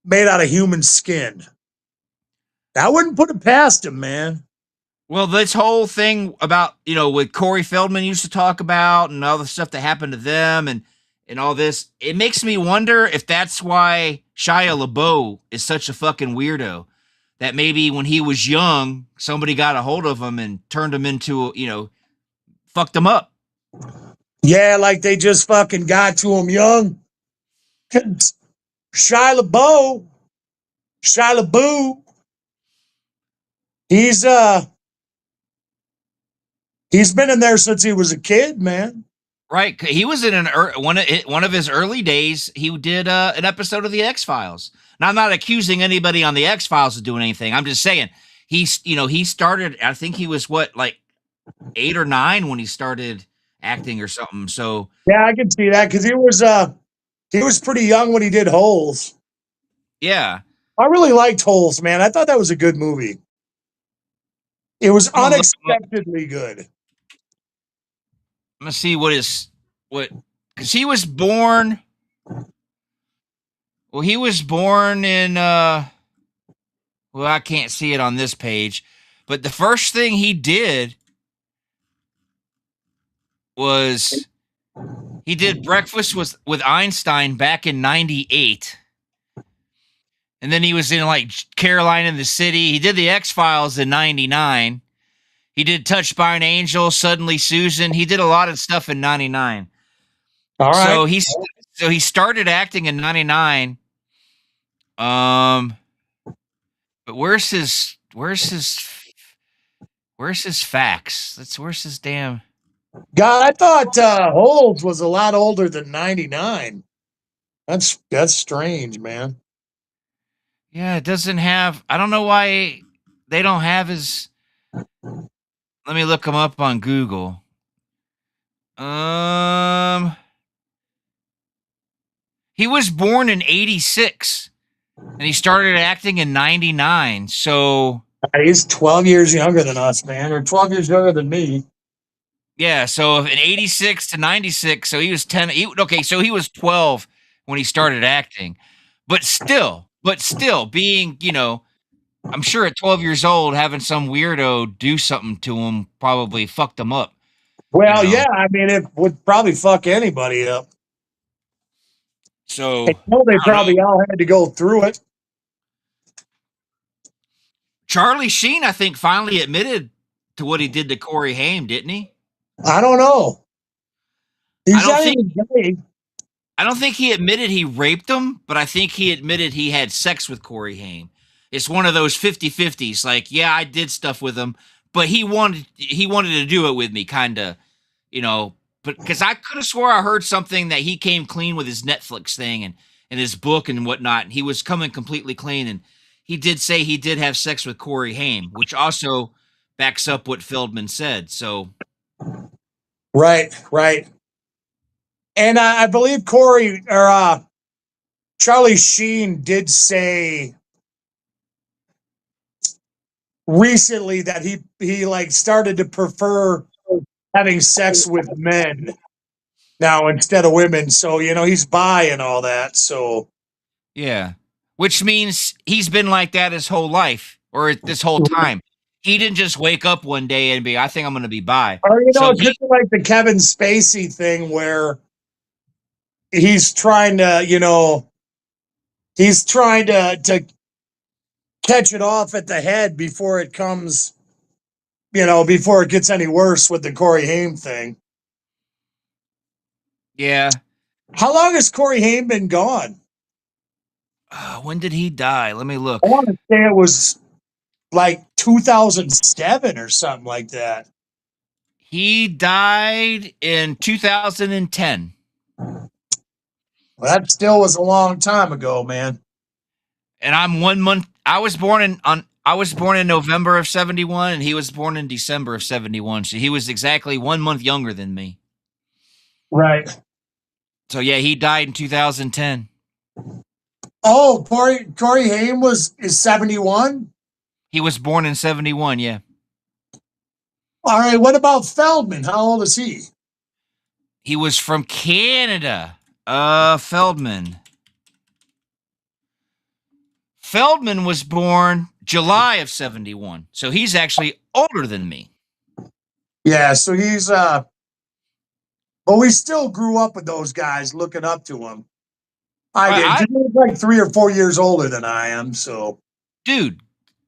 made out of human skin. I wouldn't put it past him, man. Well, this whole thing about, you know, what Corey Feldman used to talk about and all the stuff that happened to them and all this, it makes me wonder if that's why Shia LaBeouf is such a fucking weirdo. That maybe when he was young, somebody got a hold of him and turned him into, you know, fucked him up. Yeah, like they just fucking got to him young. Shia LaBeouf, he's been in there since he was a kid, man. Right. He was in one of his early days. He did an episode of the X-Files. Now, I'm not accusing anybody on the X-Files of doing anything. I'm just saying he started, I think he was like 8 or 9 when he started acting or something. So yeah, I can see that because he was pretty young when he did Holes. Yeah. I really liked Holes, man. I thought that was a good movie. It was I'm gonna look him up. unexpectedly good. I'm gonna see because he was born. Well, he was born in well, I can't see it on this page, but the first thing he did was he did Breakfast with Einstein back in '98. And then he was in like Caroline in the City. He did the X-Files in '99. He did Touched by an Angel, Suddenly Susan. He did a lot of stuff in '99. All right. So he started acting in '99. But where's his facts? Where's his damn. God, I thought Holes was a lot older than 99. That's strange, man. Yeah, it doesn't have. I don't know why they don't have his. Let me look him up on Google. He was born in '86, and he started acting in '99. So he's 12 years younger than us, man, or 12 years younger than me. Yeah, so in '86 to '96, so he was 10. So he was 12 when he started acting, but still, being, I'm sure at 12 years old, having some weirdo do something to him probably fucked him up. Well, yeah, I mean, it would probably fuck anybody up. So they probably all had to go through it. Charlie Sheen, I think, finally admitted to what he did to Corey Haim, didn't he? I don't know. I don't think he admitted he raped him, but I think he admitted he had sex with Corey Haim. It's one of those 50-50s. Like, yeah, I did stuff with him, but he wanted to do it with me, kind of, But because I could have swore I heard something that he came clean with his Netflix thing and his book and whatnot. And he was coming completely clean, and he did say he did have sex with Corey Haim, which also backs up what Feldman said. So, right. And I believe Charlie Sheen did say recently that he like started to prefer having sex with men now instead of women. So, he's bi and all that. So, yeah, which means he's been like that his whole life or this whole time. He didn't just wake up one day and I think I'm going to be bi. Or, it's just like the Kevin Spacey thing where he's trying to, to catch it off at the head before it comes, before it gets any worse with the Corey Haim thing. Yeah. How long has Corey Haim been gone? When did he die? Let me look. I want to say it was like 2007 or something like that. He died in 2010. Well, that still was a long time ago, man. And I'm 1 month. I was born in November of '71, and he was born in December of '71. So he was exactly 1 month younger than me. Right. So yeah, he died in 2010. Oh, Corey Haim is 71? He was born in '71, yeah. All right, what about Feldman? How old is he? He was from Canada. Feldman was born July of '71. So he's actually older than me. Yeah, so he's but we still grew up with those guys, looking up to him. I did. He's like 3 or 4 years older than I am, so. Dude,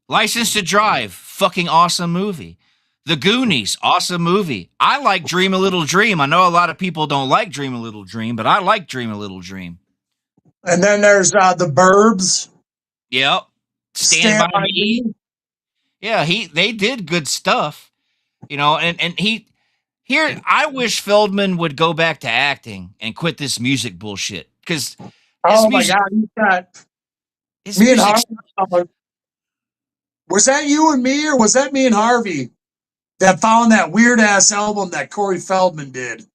License to Drive, fucking awesome movie. The Goonies, awesome movie. I like Dream a Little Dream. I know a lot of people don't like Dream a Little Dream, but I like Dream a Little Dream. And then there's The Burbs. Yep. Stand by Me. Yeah, they did good stuff. I wish Feldman would go back to acting and quit this music bullshit. Because my God, he's got me and Harvey. Was that you and me, or was that me and Harvey that found that weird ass album that Corey Feldman did?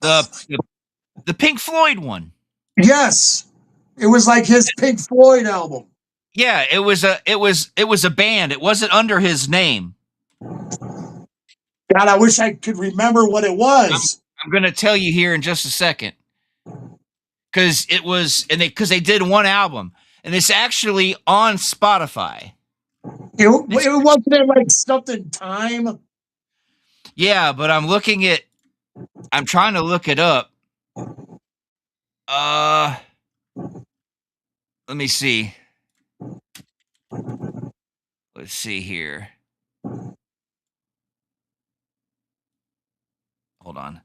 The Pink Floyd one. Yes. It was like his Pink Floyd album. Yeah, it was a band. It wasn't under his name. God, I wish I could remember what it was. I'm gonna tell you here in just a second. Because they did one album, and it's actually on Spotify. It wasn't it like something Time. Yeah, but I'm trying to look it up. Let me see. Let's see here. Hold on.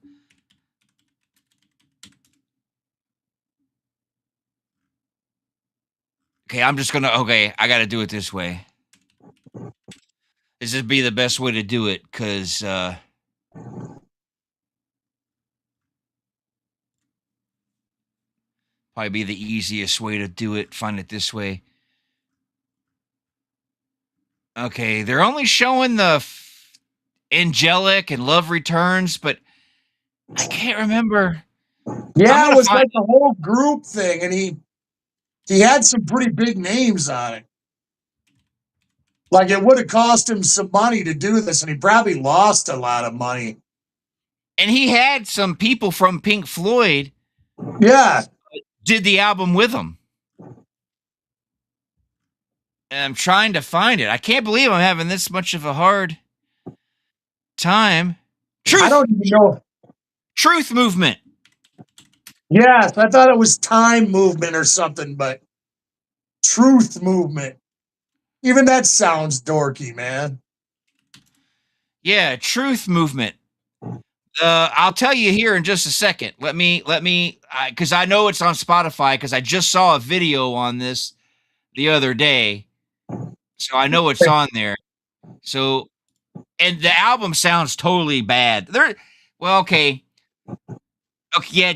Okay, I gotta do it this way. This would be the best way to do it, because probably be the easiest way to do it. Find it this way. Okay, they're only showing the Angelic and Love Returns, but I can't remember. Yeah, it was like the whole group thing, and he had some pretty big names on it. Like, it would have cost him some money to do this, and he probably lost a lot of money. And he had some people from Pink Floyd. Yeah. Did the album with him. And I'm trying to find it. I can't believe I'm having this much of a hard time. I don't even know. Truth Movement. Yes, I thought it was Time Movement or something, but Truth Movement. Even that sounds dorky, man. Yeah, Truth Movement. I'll tell you here in just a second. Let me, because I know it's on Spotify, because I just saw a video on this the other day, so I know it's on there. So, and the album sounds totally bad. Okay, yeah,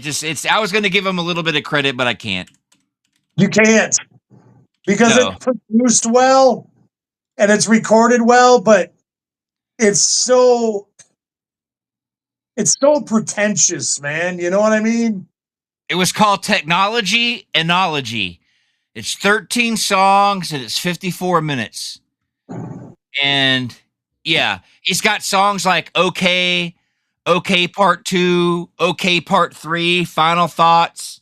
I was going to give him a little bit of credit, but I can't. You can't, because it's produced well and it's recorded well, but it's so pretentious, man. You know what I mean? It was called Technology Enology. It's 13 songs and it's 54 minutes. And yeah, he's got songs like Okay Part 2, Okay Part 3, Final Thoughts,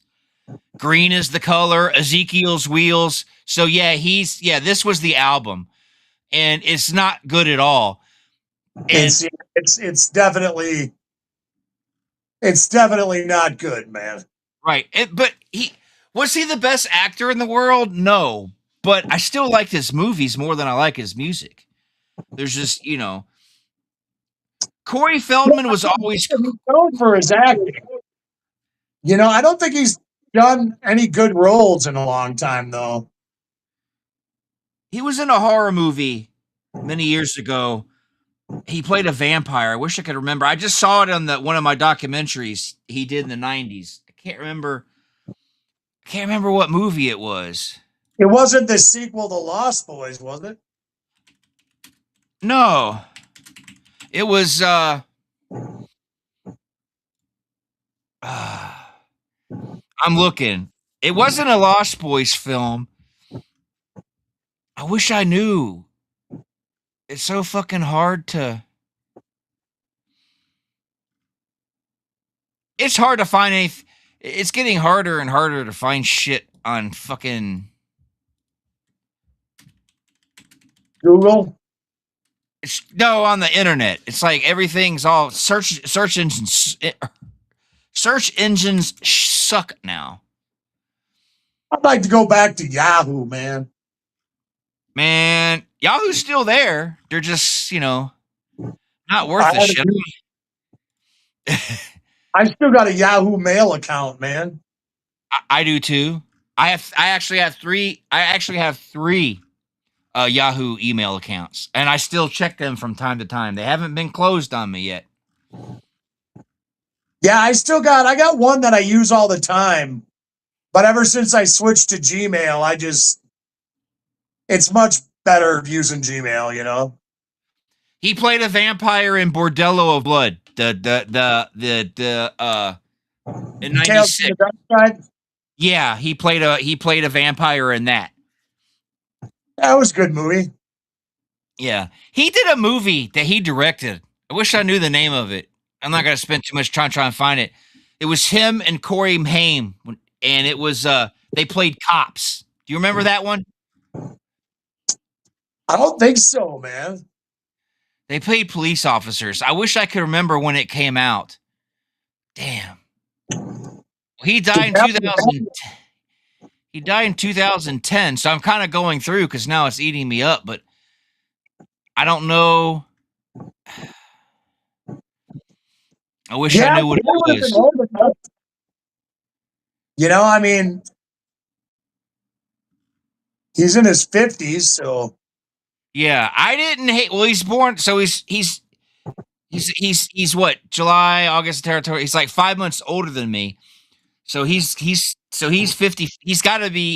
Green is the Color, Ezekiel's Wheels. So yeah, this was the album, and it's not good at all. And it's definitely not good, man. Right. But was he the best actor in the world? No, but I still like his movies more than I like his music. There's just, Corey Feldman was always known for his acting. I don't think he's done any good roles in a long time, though. He was in a horror movie many years ago. He played a vampire. I wish I could remember. I just saw it on one of my documentaries he did in the 90s. I can't remember what movie it was. It wasn't the sequel to Lost Boys, was it? No. It was I'm looking. It wasn't a Lost Boys film. I wish I knew. It's so fucking hard to... It's hard to find anything. It's getting harder and harder to find shit on fucking... Google? No, on the internet. It's like everything's all... Search engines... Search engines suck now. I'd like to go back to Yahoo, man. Man, Yahoo's still there. They're just, not worth the shit. I still got a Yahoo Mail account, man. I do too. I actually have three Yahoo email accounts, and I still check them from time to time. They haven't been closed on me yet. Yeah, I got one that I use all the time. But ever since I switched to Gmail, it's much better using Gmail, He played a vampire in Bordello of Blood. In '96. Yeah, he played a vampire in that. That was a good movie. Yeah, he did a movie that he directed. I wish I knew the name of it. I'm not gonna spend too much time trying to find it. It was him and Corey Haim, and it was they played cops. Do you remember that one? I don't think so, man. They played police officers. I wish I could remember when it came out. Damn. He died in 2000. He died in 2010. So I'm kind of going through because now it's eating me up. But I don't know. I wish I knew what it was. You know, I mean, he's in his 50s, so Yeah, I didn't hate. Well, he's born, so he's what, July, August territory. He's like 5 months older than me. So he's 50.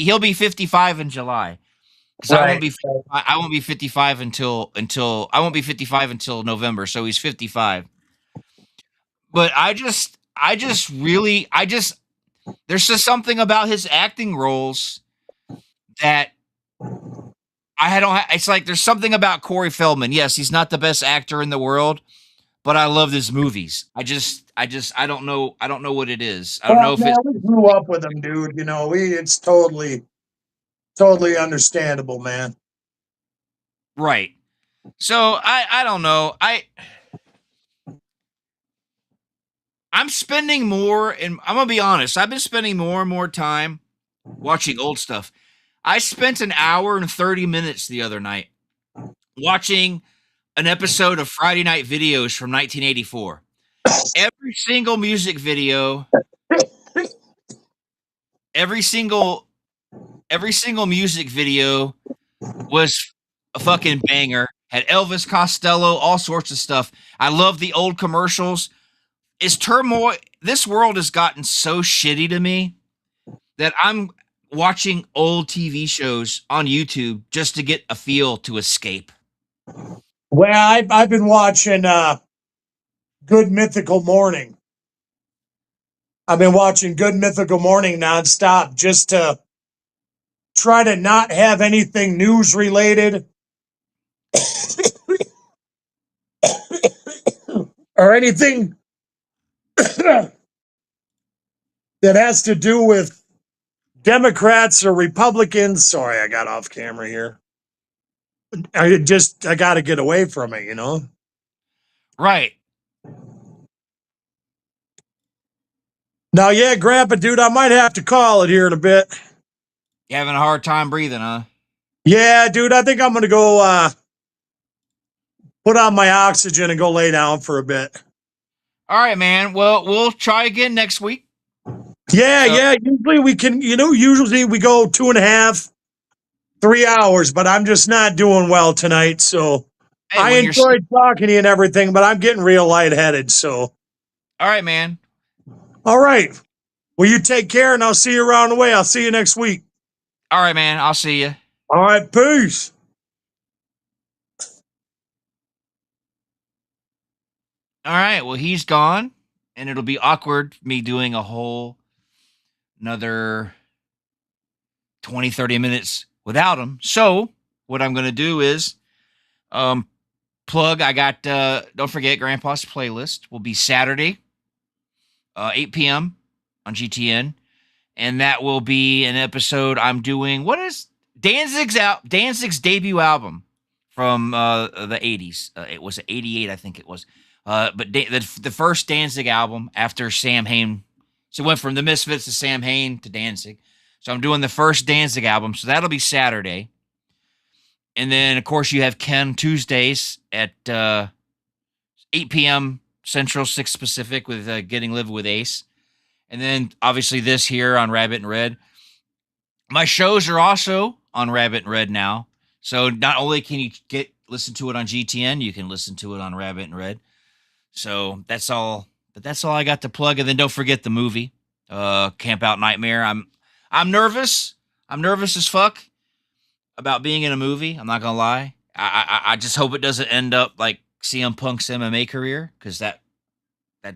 He'll be 55 in July. Because I won't be 55 until I won't be 55 until November. So he's 55. But there's just something about his acting roles that it's like there's something about Corey Feldman. Yes, he's not the best actor in the world, but I love his movies. I don't know what it is. I don't know if we grew up with him, dude. You know, it's totally understandable, man. Right. So I don't know. I'm spending more, and I'm gonna be honest, I've been spending more and more time watching old stuff. I spent an hour and 30 minutes the other night watching an episode of Friday Night Videos from 1984. Every single music video, every single music video was a fucking banger. Had Elvis Costello, all sorts of stuff. I love the old commercials. This world has gotten so shitty to me that I'm watching old TV shows on YouTube just to get a feel to escape. Well, I've been watching Good Mythical Morning. I've been watching Good Mythical Morning nonstop just to try to not have anything news related or anything that has to do with Democrats or Republicans. Sorry, I got off camera here. I got to get away from it, you know? Right. Now, yeah, Grandpa, dude, I might have to call it here in a bit. You having a hard time breathing, huh? Yeah, dude, I think I'm going to go put on my oxygen and go lay down for a bit. All right, man. Well, we'll try again next week. Yeah. Usually usually we go 2.5, 3 hours, but I'm just not doing well tonight. So hey, I enjoyed talking to you and everything, but I'm getting real lightheaded. So. All right, man. All right. Well, you take care and I'll see you around the way. I'll see you next week. All right, man. I'll see you. All right. Peace. All right. Well, he's gone, and it'll be awkward me doing another 20, 30 minutes without him. So what I'm going to do is plug. I got, don't forget, Grandpa's playlist will be Saturday, 8 p.m. on GTN. And that will be an episode I'm doing. What is Danzig's debut album from the 80s? It was 88, I think it was. But the first Danzig album after Sam Hain. So it went from the Misfits to Sam Hain to Danzig. So I'm doing the first Danzig album. So that'll be Saturday. And then, of course, you have Ken Tuesdays at 8 p.m. Central, 6 Pacific with Getting Live with Ace. And then, obviously, this here on Rabbit and Red. My shows are also on Rabbit and Red now. So not only can you listen to it on GTN, you can listen to it on Rabbit and Red. So that's all. But that's all I got to plug. And then don't forget the movie, Camp Out Nightmare. I'm nervous. I'm nervous as fuck about being in a movie. I'm not gonna lie. I just hope it doesn't end up like CM Punk's MMA career, because that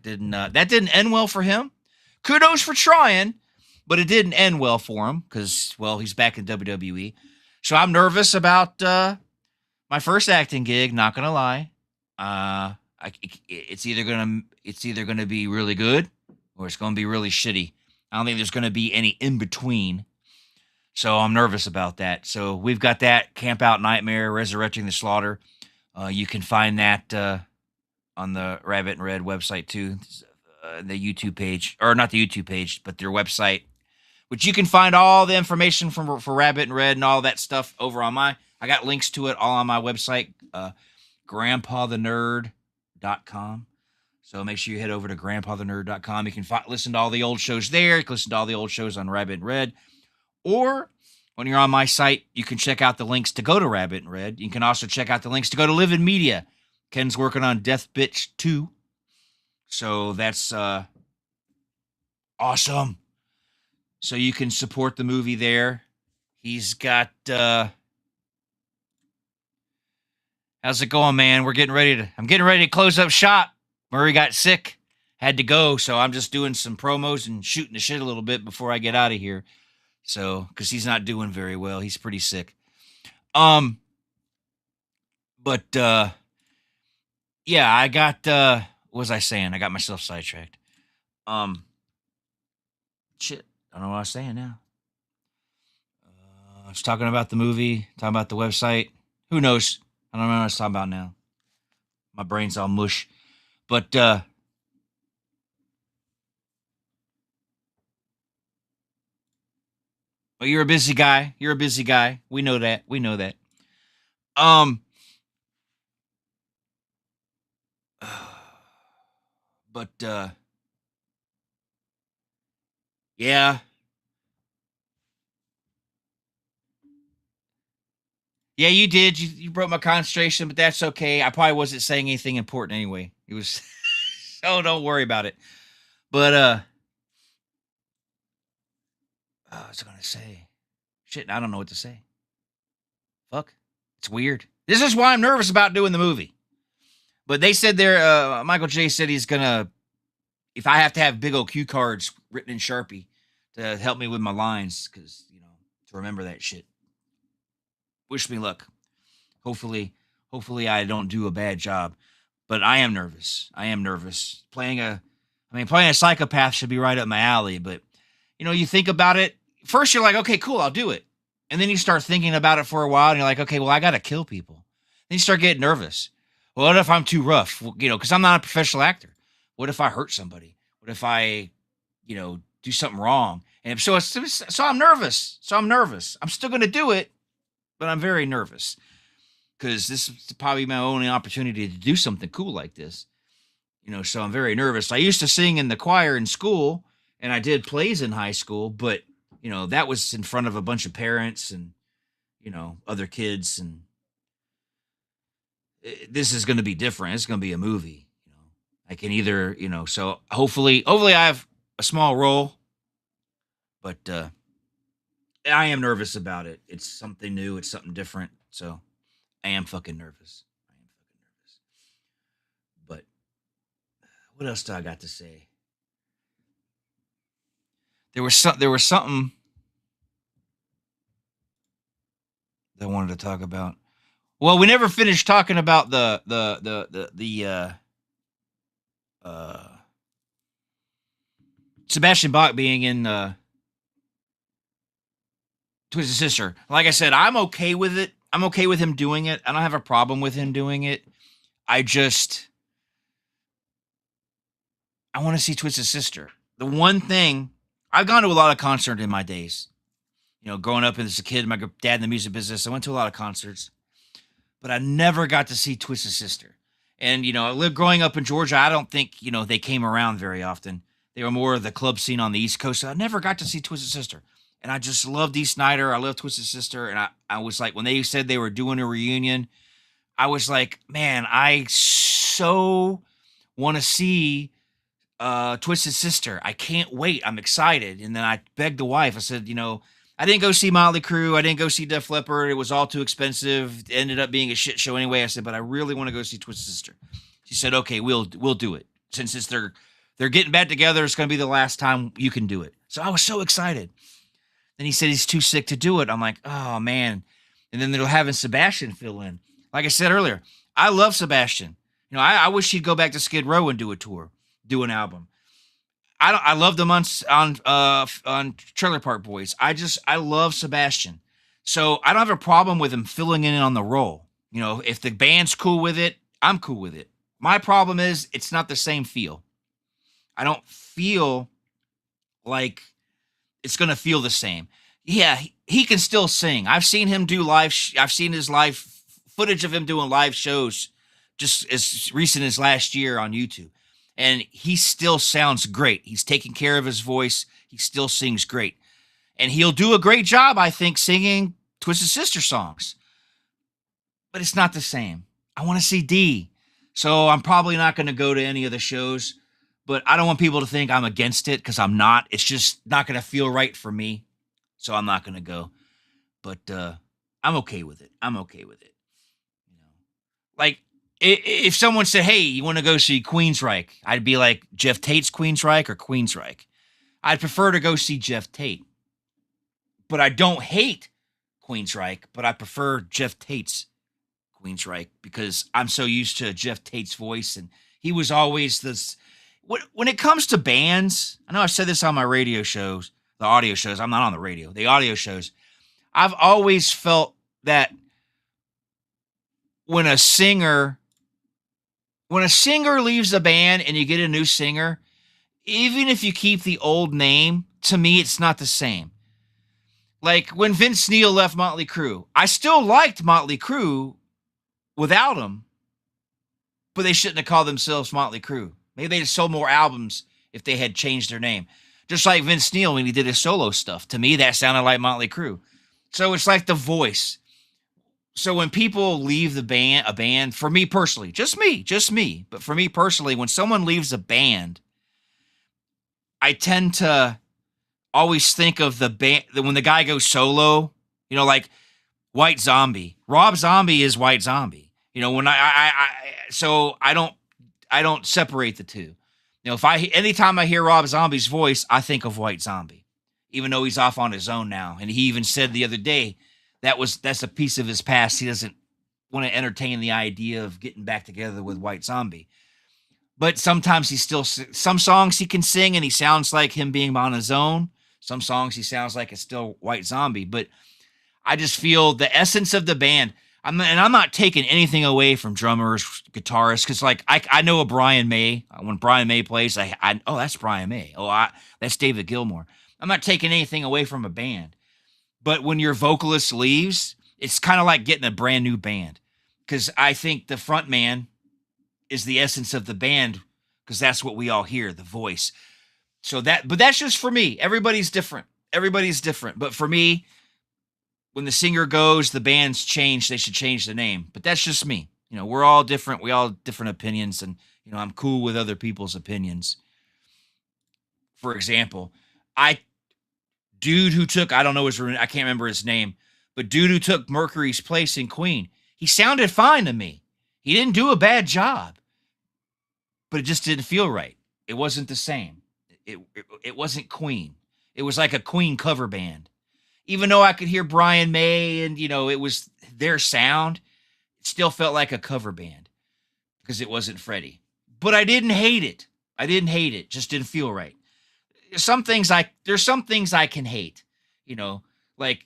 didn't end well for him. Kudos for trying, but it didn't end well for him because, well, he's back in WWE. So I'm nervous about my first acting gig. Not gonna lie, it's either gonna be really good or it's gonna be really shitty. I don't think there's gonna be any in between. So I'm nervous about that. So we've got that Camp Out Nightmare, Resurrecting the Slaughter. You can find that on the Rabbit and Red website too, the YouTube page, or not the YouTube page, but their website, which you can find all the information for Rabbit and Red and all that stuff over on I got links to it all on my website, grandpathenerd.com. So make sure you head over to grandpathenerd.com. You can listen to all the old shows there. You can listen to all the old shows on Rabbit and Red. Or when you're on my site, you can check out the links to go to Rabbit and Red. You can also check out the links to go to Live in Media. Ken's working on Death Bitch 2. So that's awesome. So you can support the movie there. He's got how's it going, man? I'm getting ready to close up shop. Murray got sick, had to go, so I'm just doing some promos and shooting the shit a little bit before I get out of here. So, because he's not doing very well, he's pretty sick. But yeah, I got what was I saying? I got myself sidetracked. Shit, I don't know what I was saying now. I was talking about the movie, talking about the website. Who knows? I don't know what I was talking about now. My brain's all mush. But well, you're a busy guy. You're a busy guy. We know that. But yeah. Yeah, you did. You broke my concentration, but that's okay. I probably wasn't saying anything important anyway. It was so don't worry about it. But I was gonna say shit, I don't know what to say. Fuck. It's weird. This is why I'm nervous about doing the movie. But they said there, Michael J said he's gonna, if I have to have big old cue cards written in Sharpie to help me with my lines, because to remember that shit. Wish me luck. Hopefully I don't do a bad job. But I am nervous. Playing a psychopath should be right up my alley. But you think about it. First, you're like, okay, cool, I'll do it. And then you start thinking about it for a while, and you're like, okay, well, I gotta kill people. Then you start getting nervous. Well, what if I'm too rough? Because I'm not a professional actor. What if I hurt somebody? What if I, do something wrong? And so I'm nervous. I'm still gonna do it. But I'm very nervous because this is probably my only opportunity to do something cool like this. So I'm very nervous. I used to sing in the choir in school and I did plays in high school, but, that was in front of a bunch of parents and, other kids. And this is going to be different. It's going to be a movie. I can either, so hopefully I have a small role, but, I am nervous about it. It's something new. It's something different. So I am fucking nervous. But what else do I got to say? There was something that I wanted to talk about. Well, we never finished talking about the Sebastian Bach being in Twisted Sister. Like I said, I'm okay with it. I'm okay with him doing it. I don't have a problem with him doing it. I want to see Twisted Sister. The one thing, I've gone to a lot of concerts in my days. Growing up as a kid, my dad in the music business, I went to a lot of concerts. But I never got to see Twisted Sister. And, growing up in Georgia, I don't think, they came around very often. They were more of the club scene on the East Coast. So I never got to see Twisted Sister. And I just love Dee Snider. I love Twisted Sister. And I was like, when they said they were doing a reunion, I was like, man, I so want to see Twisted Sister. I can't wait. I'm excited. And then I begged the wife. I said, I didn't go see Motley Crue. I didn't go see Def Leppard. It was all too expensive. It ended up being a shit show anyway. I said, but I really want to go see Twisted Sister. She said, okay, we'll do it. Since they're getting back together, it's going to be the last time you can do it. So I was so excited. Then he said he's too sick to do it. I'm like, oh man. And then they're having Sebastian fill in. Like I said earlier, I love Sebastian. I wish he'd go back to Skid Row and do a tour, do an album. I loved him on Trailer Park Boys. I love Sebastian. So I don't have a problem with him filling in on the role. If the band's cool with it, I'm cool with it. My problem is it's not the same feel. I don't feel like it's going to feel the same. Yeah, he can still sing. I've seen him do live. I've seen his live footage of him doing live shows just as recent as last year on YouTube. And he still sounds great. He's taking care of his voice. He still sings great. And he'll do a great job, I think, singing Twisted Sister songs. But it's not the same. I want to see D. So I'm probably not going to go to any of the shows. But I don't want people to think I'm against it, because I'm not. It's just not going to feel right for me. So I'm not going to go. But I'm okay with it. I'm okay with it. Like, if someone said, hey, you want to go see Queensryche? I'd be like, Jeff Tate's Queensryche or Queensryche? I'd prefer to go see Jeff Tate. But I don't hate Queensryche, but I prefer Jeff Tate's Queensryche because I'm so used to Jeff Tate's voice. And he was always this. When it comes to bands, I know I've said this on my radio shows, the audio shows. I'm not on the radio. The audio shows. I've always felt that when a singer leaves a band and you get a new singer, even if you keep the old name, to me, it's not the same. Like when Vince Neil left Motley Crue, I still liked Motley Crue without him, but they shouldn't have called themselves Motley Crue. Maybe they'd have sold more albums if they had changed their name. Just like Vince Neil when he did his solo stuff. To me, that sounded like Motley Crue. So it's like the voice. So when people leave a band, for me personally, just me, but for me personally, when someone leaves a band, I tend to always think of the band when the guy goes solo, like White Zombie. Rob Zombie is White Zombie. When so I don't separate the two. Anytime I hear Rob Zombie's voice, I think of White Zombie, even though he's off on his own now. And he even said the other day, that's a piece of his past. He doesn't want to entertain the idea of getting back together with White Zombie. But sometimes some songs he can sing and he sounds like him being on his own. Some songs he sounds like it's still White Zombie. But I just feel the essence of the band. I'm not taking anything away from drummers, guitarists, because like I know a Brian May. When Brian May plays, oh, that's Brian May. Oh, that's David Gilmour. I'm not taking anything away from a band. But when your vocalist leaves, it's kind of like getting a brand new band. Because I think the front man is the essence of the band, because that's what we all hear, the voice. But that's just for me. Everybody's different. But for me, when the singer goes, the band's changed. They should change the name. But that's just me. We're all different. We all have different opinions. And, I'm cool with other people's opinions. For example, dude who took, I don't know I can't remember his name, but dude who took Mercury's place in Queen, he sounded fine to me. He didn't do a bad job, but it just didn't feel right. It wasn't the same. It wasn't Queen. It was like a Queen cover band. Even though I could hear Brian May and, it was their sound, it still felt like a cover band because it wasn't Freddie. But I didn't hate it. Just didn't feel right. There's some things I can hate, like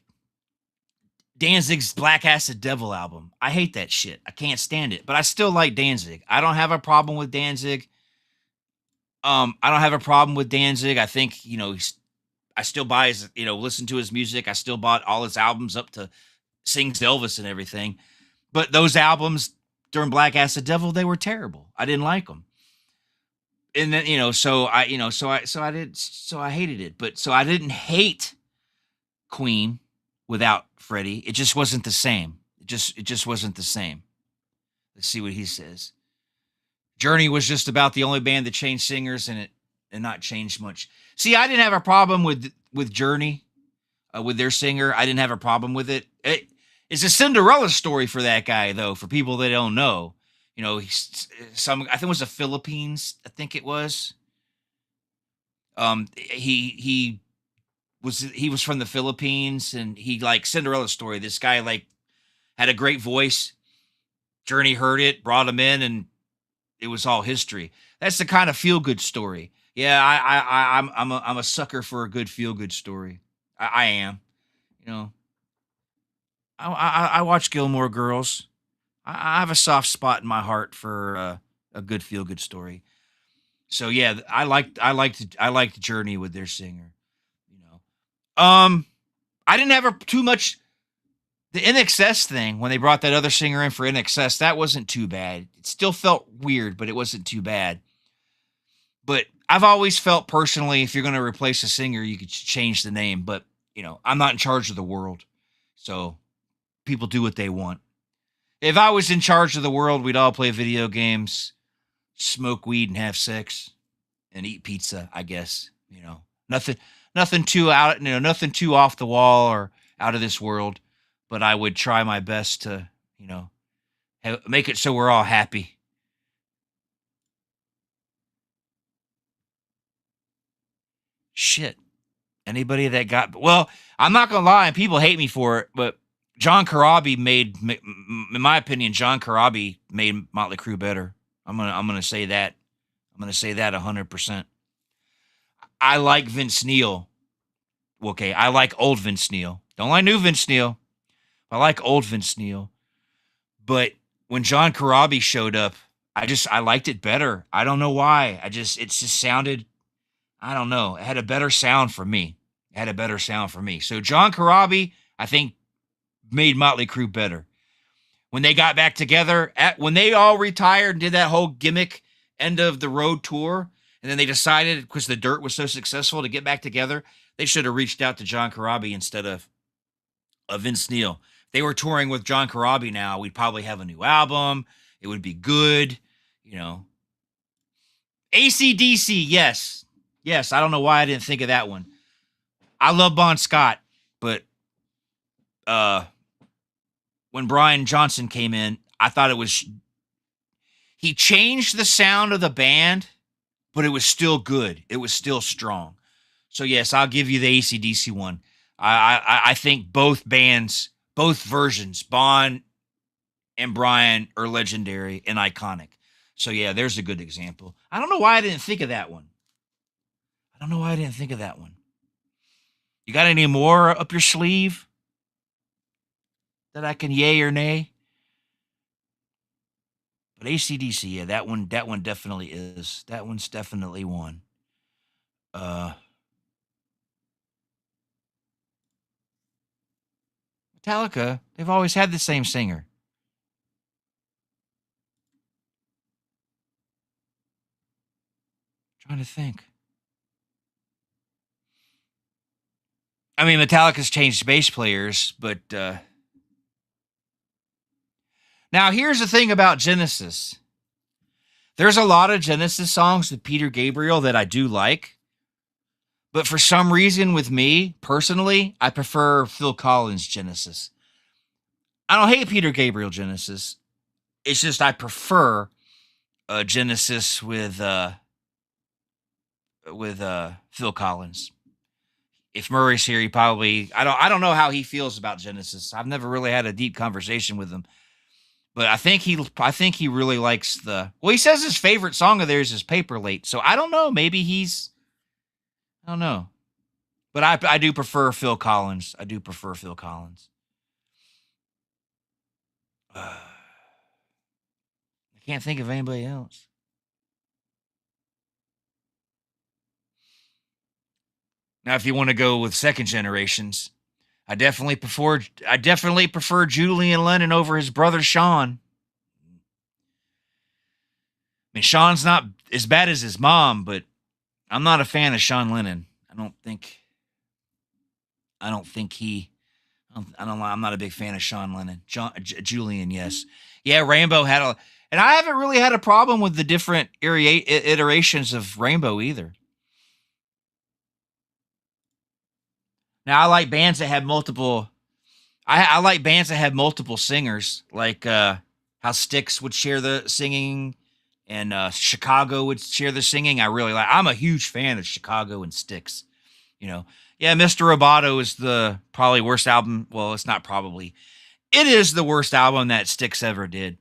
Danzig's Black Acid Devil album. I hate that shit. I can't stand it, but I still like Danzig. I don't have a problem with Danzig. I don't have a problem with Danzig. I think, I still buy his, listen to his music. I still bought all his albums up to Sings Elvis and everything. But those albums during Black Acid Devil, they were terrible. I didn't like them. And then, so I hated it. But so I didn't hate Queen without Freddie. It just wasn't the same. It just wasn't the same. Let's see what he says. Journey was just about the only band that changed singers and not changed much. See, I didn't have a problem with Journey, with their singer. I didn't have a problem with it. It's a Cinderella story for that guy, though, for people that don't know. He's I think it was the Philippines. I think it was. He he was from the Philippines, and he like Cinderella story. This guy like had a great voice. Journey heard it, brought him in, and it was all history. That's the kind of feel good story. Yeah, I'm a sucker for a good feel good story. I am. You know, I watch Gilmore Girls. I have a soft spot in my heart for a good feel good story. So yeah, I liked Journey with their singer. You know, I didn't have too much. The NXS thing, when they brought that other singer in for NXS, that wasn't too bad. It still felt weird, but it wasn't too bad. But I've always felt personally, if you're going to replace a singer, you could change the name. But, you know, I'm not in charge of the world. So people do what they want. If I was in charge of the world, we'd all play video games, smoke weed and have sex, and eat pizza, I guess. You know, nothing too out, you know, nothing too off the wall or out of this world. But I would try my best to, you know, make it so we're all happy. Shit. Anybody that got, well, I'm not going to lie, and people hate me for it, but John Corabi made, in my opinion, John Corabi made Motley Crue better. I'm going to say that. I'm going to say that 100%. I like Vince Neil. Okay, I like old Vince Neil. Don't like new Vince Neil. I like old Vince Neil, but when John Corabi showed up, I liked it better. I don't know why. It just sounded, I don't know. It had a better sound for me. So John Corabi, I think, made Motley Crue better. When they got back together, when they all retired and did that whole gimmick end of the road tour, and then they decided, because the Dirt was so successful, to get back together, they should have reached out to John Corabi instead of Vince Neil. They were touring with John Corabi now, we'd probably have a new album. It would be good, you know. AC/DC, yes. Yes, I don't know why I didn't think of that one. I love Bon Scott, but when Brian Johnson came in, I thought he changed the sound of the band, but it was still good. It was still strong. So yes, I'll give you the AC/DC one. I think both bands, both versions, Bon and Brian, are legendary and iconic. So yeah, there's a good example. I don't know why I didn't think of that one. You got any more up your sleeve that I can yay or nay? But AC/DC, yeah, that one definitely is. That one's definitely one. Metallica, they've always had the same singer. Trying to think. I mean, Metallica's changed bass players, but now here's the thing about Genesis. There's a lot of Genesis songs with Peter Gabriel that I do like, but for some reason with me, personally, I prefer Phil Collins' Genesis. I don't hate Peter Gabriel Genesis. It's just I prefer Genesis with Phil Collins. If Murray's here, he probably, I don't know how he feels about Genesis. I've never really had a deep conversation with him. But I think he really likes he says his favorite song of theirs is Paper Late. So I don't know, maybe I don't know. But I do prefer Phil Collins. I can't think of anybody else. Now, if you want to go with second generations, I definitely prefer Julian Lennon over his brother Sean. I mean, Sean's not as bad as his mom, but I'm not a fan of Sean Lennon. I'm not a big fan of Sean Lennon. Julian, yes. Yeah, Rainbow and I haven't really had a problem with the different iterations of Rainbow either. Now, I like bands that have multiple. I like bands that have multiple singers, like how Styx would share the singing, and Chicago would share the singing. I really like. I'm a huge fan of Chicago and Styx, you know. Yeah, Mr. Roboto is the probably worst album. Well, it's not probably. It is the worst album that Styx ever did.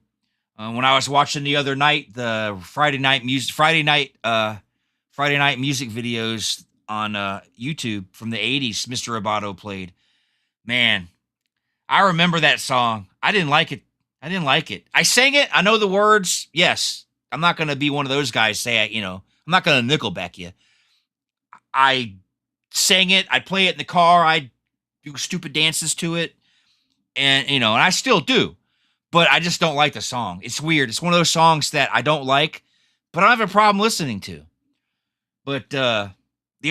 When I was watching the other night, the Friday night music videos on YouTube from the '80s, Mr. Roboto played. Man, I remember that song. I didn't like it. I didn't like it. I sang it. I know the words. Yes, I'm not gonna be one of those guys. I'm not gonna Nickelback you. I sang it. I play it in the car. I do stupid dances to it, and I still do. But I just don't like the song. It's weird. It's one of those songs that I don't like, but I don't have a problem listening to. But the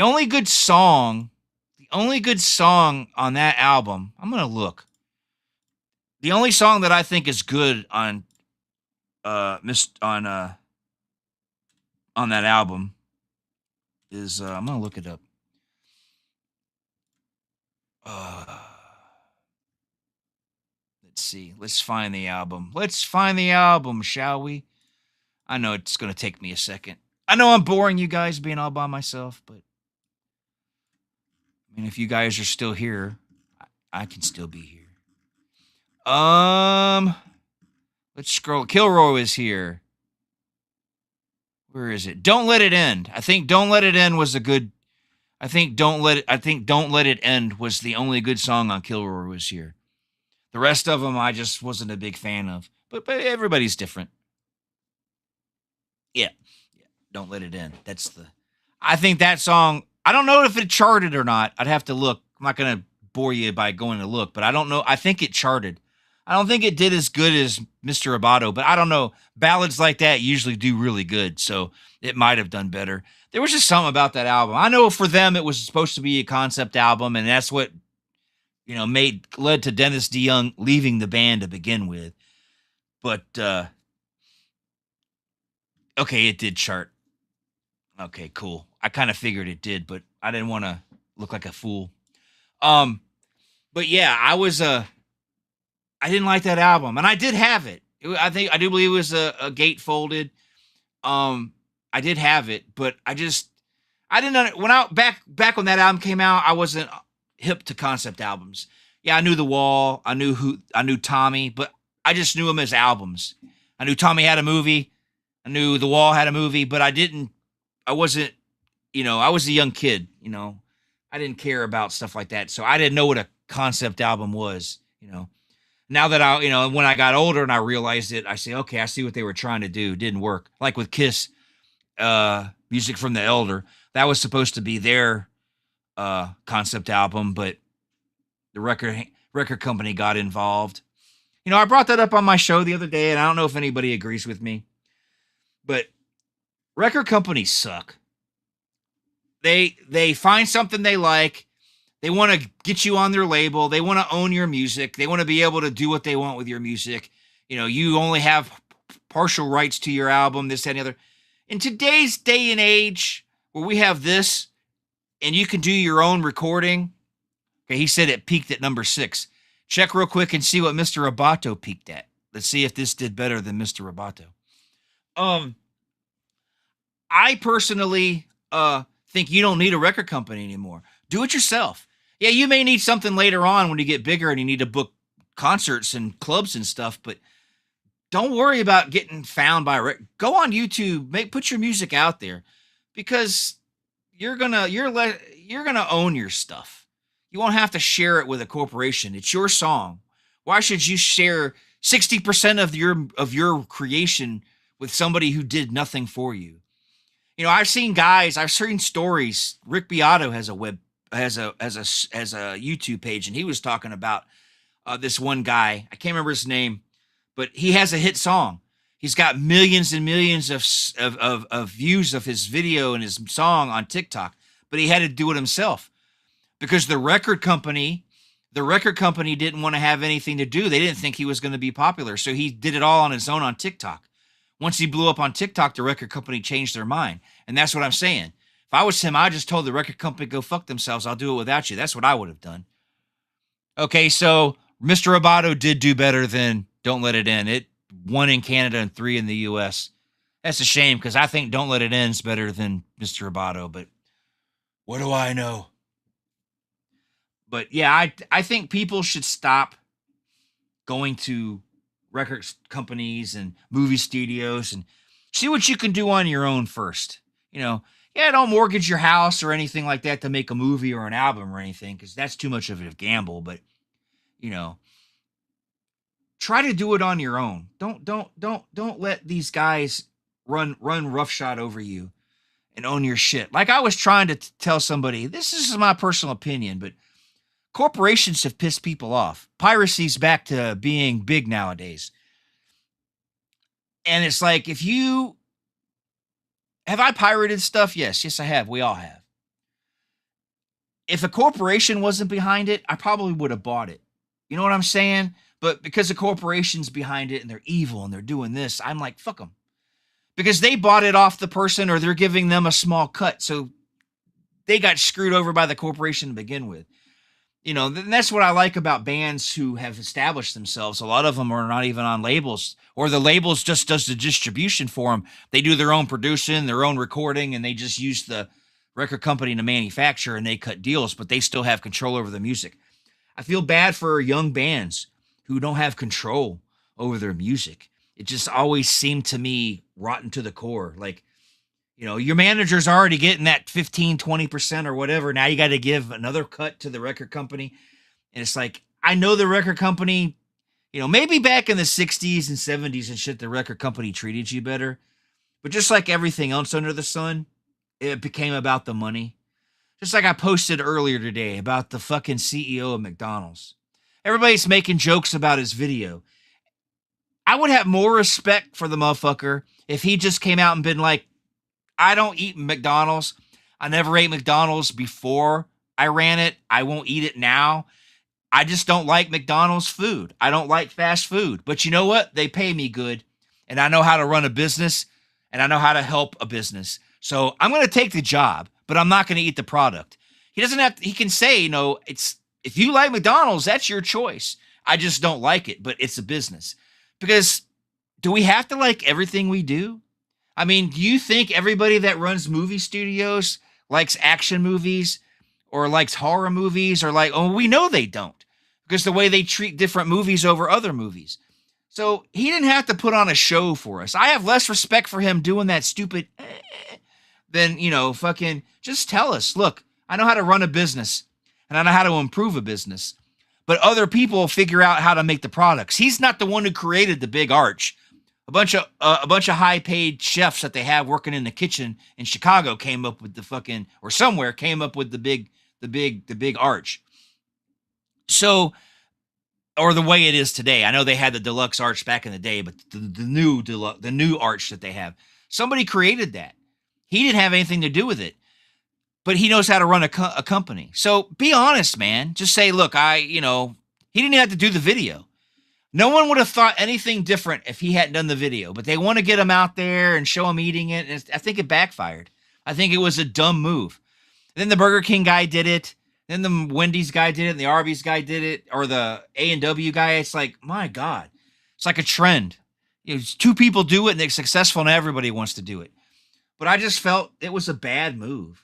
only good song on that album, I'm gonna look. The only song that I think is good on on that album is I'm gonna look it up. Let's see. Let's find the album. Let's find the album, shall we? I know it's gonna take me a second. I know I'm boring you guys being all by myself, but I mean, if you guys are still here, I can still be here. Let's scroll. Kilroy is here. Where is it? Don't Let It End. I think Don't Let It End was a good. I think Don't Let It End was the only good song on Kilroy was here. The rest of them I just wasn't a big fan of. But everybody's different. Yeah. Don't Let It End. I think that song, I don't know if it charted or not. I'd have to look. I'm not going to bore you by going to look, but I don't know. I think it charted. I don't think it did as good as Mr. Roboto, but I don't know. Ballads like that usually do really good, so it might have done better. There was just something about that album. I know for them it was supposed to be a concept album, and that's what led to Dennis DeYoung leaving the band to begin with. But okay, it did chart. Okay, cool. I kind of figured it did, but I didn't want to look like a fool. But yeah, I didn't like that album, and I did have it. I do believe it was a gatefolded. I did have it, but I didn't when back when that album came out, I wasn't hip to concept albums. Yeah, I knew The Wall, I knew Tommy, but I just knew them as albums. I knew Tommy had a movie, I knew The Wall had a movie, but I wasn't, I was a young kid, I didn't care about stuff like that, so I didn't know what a concept album was, Now that when I got older and I realized it, I say, okay, I see what they were trying to do. It didn't work. Like with Kiss, Music from the Elder, that was supposed to be their concept album, but the record company got involved. I brought that up on my show the other day, and I don't know if anybody agrees with me, but record companies suck. They find something they like. They want to get you on their label. They want to own your music. They want to be able to do what they want with your music. You only have partial rights to your album, this, that, and the other. In today's day and age, where we have this, and you can do your own recording. Okay, he said it peaked at number 6. Check real quick and see what Mr. Roboto peaked at. Let's see if this did better than Mr. Roboto. I personally think you don't need a record company anymore. Do it yourself. Yeah, you may need something later on when you get bigger and you need to book concerts and clubs and stuff, but don't worry about getting found by go on YouTube, put your music out there, because you're gonna own your stuff. You won't have to share it with a corporation. It's your song. Why should you share 60% of your creation with somebody who did nothing for you? I've seen stories. Rick Beato has a YouTube page, and he was talking about this one guy. I can't remember his name, but he has a hit song. He's got millions and millions of views of his video and his song on TikTok, but he had to do it himself because the record company didn't want to have anything to do. They didn't think he was going to be popular, so he did it all on his own on TikTok. Once he blew up on TikTok, the record company changed their mind. And that's what I'm saying. If I was him, I just told the record company, go fuck themselves. I'll do it without you. That's what I would have done. Okay, so Mr. Roboto did do better than Don't Let It End. It won in Canada and 3 in the U.S. That's a shame because I think Don't Let It End's better than Mr. Roboto, but what do I know? But yeah, I think people should stop going to record companies and movie studios and see what you can do on your own first. You know, yeah, don't mortgage your house or anything like that to make a movie or an album or anything, because that's too much of a gamble. But you know, try to do it on your own. Don't let these guys run roughshod over you and own your shit. Like I was trying to tell somebody, this is my personal opinion, but corporations have pissed people off. Piracy's back to being big nowadays. And it's like, if you have I pirated stuff? Yes, I have. We all have. If a corporation wasn't behind it, I probably would have bought it. You know what I'm saying? But because the corporation's behind it and they're evil and they're doing this, I'm like, fuck them. Because they bought it off the person or they're giving them a small cut. So they got screwed over by the corporation to begin with. You know, that's what I like about bands who have established themselves. A lot of them are not even on labels, or the labels just does the distribution for them. They do their own producing, their own recording, and they just use the record company to manufacture, and they cut deals, but they still have control over the music. I feel bad for young bands who don't have control over their music. It just always seemed to me rotten to the core. Like, you know, your manager's already getting that 15, 20% or whatever. Now you got to give another cut to the record company. And it's like, I know the record company, you know, maybe back in the 60s and 70s and shit, the record company treated you better. But just like everything else under the sun, it became about the money. Just like I posted earlier today about the fucking CEO of McDonald's. Everybody's making jokes about his video. I would have more respect for the motherfucker if he just came out and been like, I don't eat McDonald's. I never ate McDonald's before I ran it. I won't eat it now. I just don't like McDonald's food. I don't like fast food. But you know what? They pay me good. And I know how to run a business. And I know how to help a business. So I'm going to take the job, but I'm not going to eat the product. He doesn't have to, he can say, you know, it's, if you like McDonald's, that's your choice. I just don't like it, but it's a business. Because do we have to like everything we do? I mean, do you think everybody that runs movie studios likes action movies or likes horror movies or like, oh, we know they don't, because the way they treat different movies over other movies. So he didn't have to put on a show for us. I have less respect for him doing that stupid than, you know, fucking just tell us, look, I know how to run a business and I know how to improve a business, but other people figure out how to make the products. He's not the one who created the big arch. A bunch of high-paid chefs that they have working in the kitchen in Chicago came up with the fucking, or somewhere came up with the big arch. So, or the way it is today. I know they had the deluxe arch back in the day, but the new arch that they have, somebody created that. He didn't have anything to do with it, but he knows how to run a company. So be honest, man. Just say, look, he didn't have to do the video. No one would have thought anything different if he hadn't done the video, but they want to get him out there and show him eating it. And I think it backfired. I think it was a dumb move. Then the Burger King guy did it. Then the Wendy's guy did it. And the Arby's guy did it. Or the A&W guy. It's like, my God. It's like a trend. You know, two people do it and they're successful and everybody wants to do it. But I just felt it was a bad move.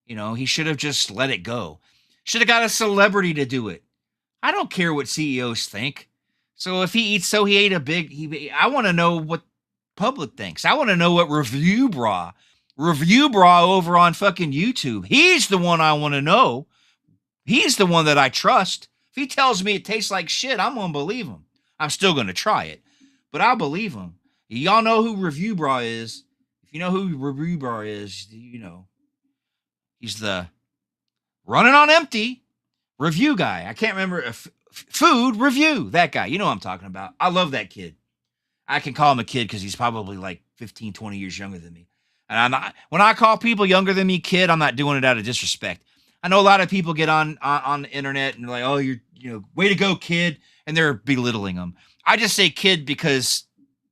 You know, he should have just let it go. Should have got a celebrity to do it. I don't care what CEOs think. So if he ate a big, I want to know what public thinks. I want to know what Review Bra over on fucking YouTube. He's the one I want to know. He's the one that I trust. If he tells me it tastes like shit, I'm going to believe him. I'm still going to try it, but I'll believe him. Y'all know who Review Bra is. If you know who Review Bra is, you know, he's the running on empty review guy. I can't remember if food review, that guy. You know what I'm talking about. I love that kid. I can call him a kid because he's probably like 15, 20 years younger than me. And I'm not, when I call people younger than me kid, I'm not doing it out of disrespect. I know a lot of people get on the internet and they're like, oh, you're, you know, way to go, kid. And they're belittling them. I just say kid because,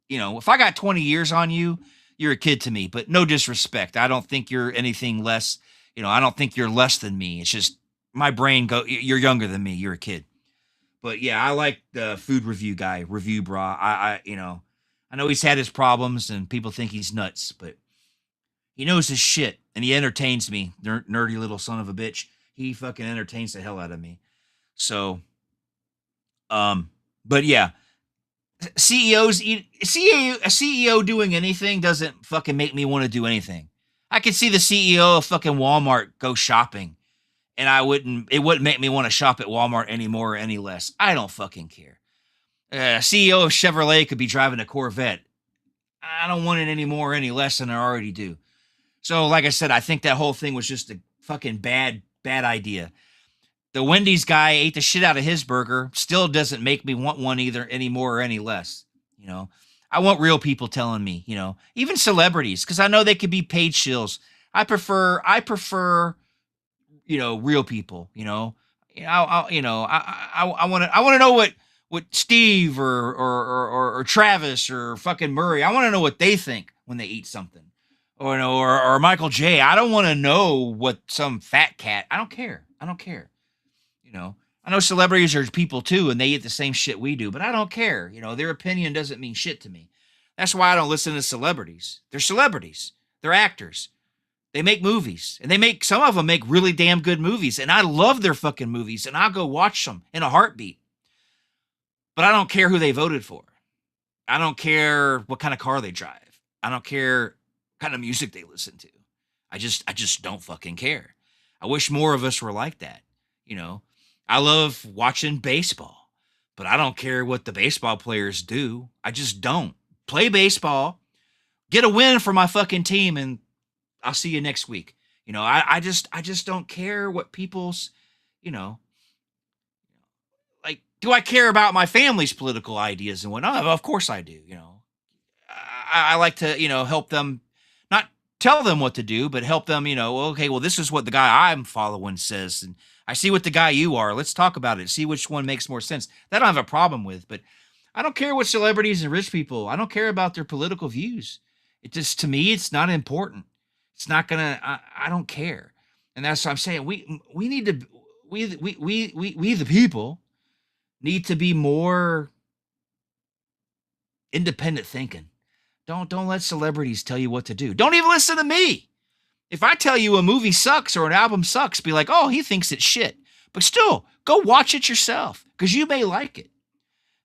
you know, if I got 20 years on you, you're a kid to me, but no disrespect. I don't think you're anything less. You know, I don't think you're less than me. It's just my brain you're younger than me. You're a kid. But yeah, I like the food review guy, Review Bra. I know he's had his problems and people think he's nuts, but he knows his shit and he entertains me. Nerdy little son of a bitch. He fucking entertains the hell out of me. So, but yeah, CEOs a CEO doing anything doesn't fucking make me want to do anything. I could see the CEO of fucking Walmart go shopping, and it wouldn't make me want to shop at Walmart anymore or any less. I don't fucking care. CEO of Chevrolet could be driving a Corvette. I don't want it any more or any less than I already do. So, like I said, I think that whole thing was just a fucking bad idea. The Wendy's guy ate the shit out of his burger. Still doesn't make me want one either any more or any less. You know, I want real people telling me, you know, even celebrities, because I know they could be paid shills. I prefer, you know, real people. I want to know what Steve or Travis or fucking Murray. I want to know what they think when they eat something, or Michael J. I don't want to know what some fat cat. I don't care. You know, I know celebrities are people too, and they eat the same shit we do, but I don't care. You know, their opinion doesn't mean shit to me. That's why I don't listen to celebrities. They're celebrities. They're actors. They make movies, and some of them make really damn good movies, and I love their fucking movies, and I'll go watch them in a heartbeat. But I don't care who they voted for. I don't care what kind of car they drive. I don't care what kind of music they listen to. I just don't fucking care. I wish more of us were like that. You know, I love watching baseball, but I don't care what the baseball players do. I just don't. Play baseball, get a win for my fucking team, and I'll see you next week. You know, I just don't care what people's, you know, like, do I care about my family's political ideas and whatnot? Of course I do. You know, I like to, you know, help them, not tell them what to do, but help them, you know, okay, well, this is what the guy I'm following says. And I see what the guy you are. Let's talk about it. See which one makes more sense. That I don't have a problem with, but I don't care what celebrities and rich people, I don't care about their political views. It just, to me, it's not important. It's not gonna, I don't care. And that's what I'm saying. We need to, we the people need to be more independent thinking. Don't let celebrities tell you what to do. Don't even listen to me. If I tell you a movie sucks or an album sucks, be like, oh, he thinks it's shit. But still, go watch it yourself, because you may like it.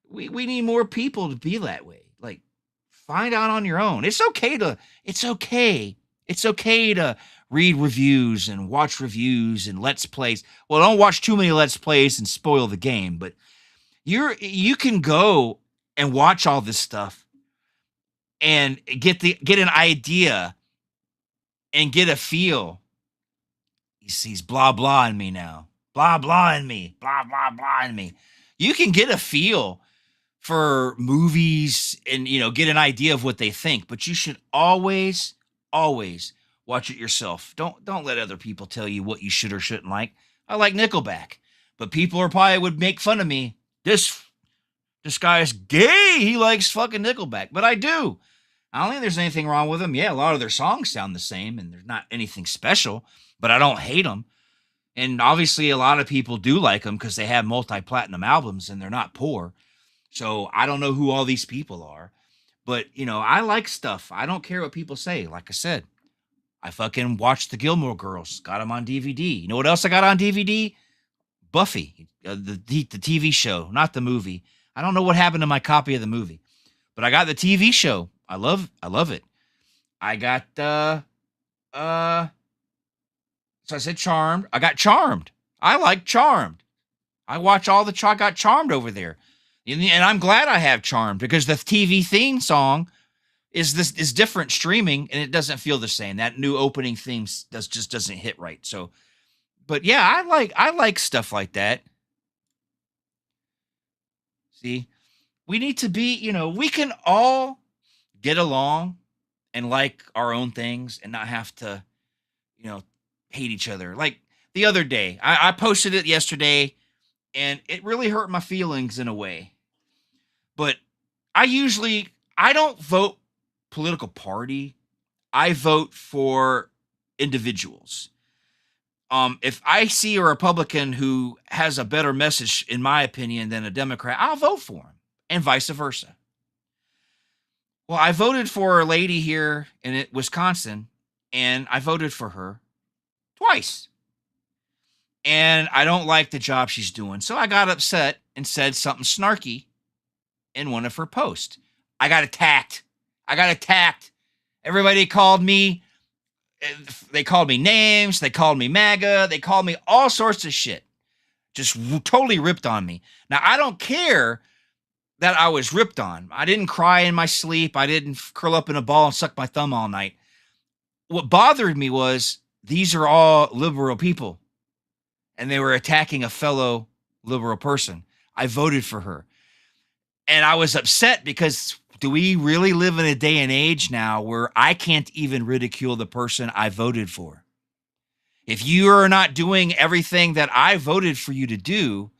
We need more people to be that way. Like, find out on your own. It's okay to read reviews and watch reviews and let's plays. Well, don't watch too many let's plays and spoil the game, but you can go and watch all this stuff and get an idea and get a feel. He's blah blah in me now. Blah blah in me. Blah blah blah in me. You can get a feel for movies and, you know, get an idea of what they think, but you should always watch it yourself. Don't let other people tell you what you should or shouldn't like. I like Nickelback, but people would make fun of me. This guy is gay. He likes fucking Nickelback, but I do. I don't think there's anything wrong with them. Yeah, a lot of their songs sound the same, and there's not anything special, but I don't hate them. And obviously, a lot of people do like them because they have multi-platinum albums and they're not poor. So I don't know who all these people are, but, you know, I like stuff. I don't care what people say. Like I said, I fucking watched the Gilmore Girls, got them on DVD. You know what else I got on DVD? Buffy, the TV show, not the movie. I don't know what happened to my copy of the movie, but I got the TV show. I love it. I got so I said Charmed. I got Charmed. I like Charmed. I watch all the I got Charmed over there. And I'm glad I have Charmed, because the TV theme song is different streaming, and it doesn't feel the same. That new opening theme just doesn't hit right. So, but yeah, I like stuff like that. See, we need to be, you know, we can all get along and like our own things and not have to, you know, hate each other. Like the other day, I posted it yesterday, and it really hurt my feelings in a way. But I don't vote political party. I vote for individuals. If I see a Republican who has a better message, in my opinion, than a Democrat, I'll vote for him, and vice versa. Well, I voted for a lady here in Wisconsin, and I voted for her twice. and I don't like the job she's doing. So I got upset and said something snarky in one of her posts. I got attacked. Everybody called me. They called me names. They called me MAGA. They called me all sorts of shit. Just totally ripped on me. Now, I don't care that I was ripped on. I didn't cry in my sleep. I didn't curl up in a ball and suck my thumb all night. What bothered me was these are all liberal people, and they were attacking a fellow liberal person. I voted for her. And I was upset because do we really live in a day and age now where I can't even ridicule the person I voted for? If you are not doing everything that I voted for you to do,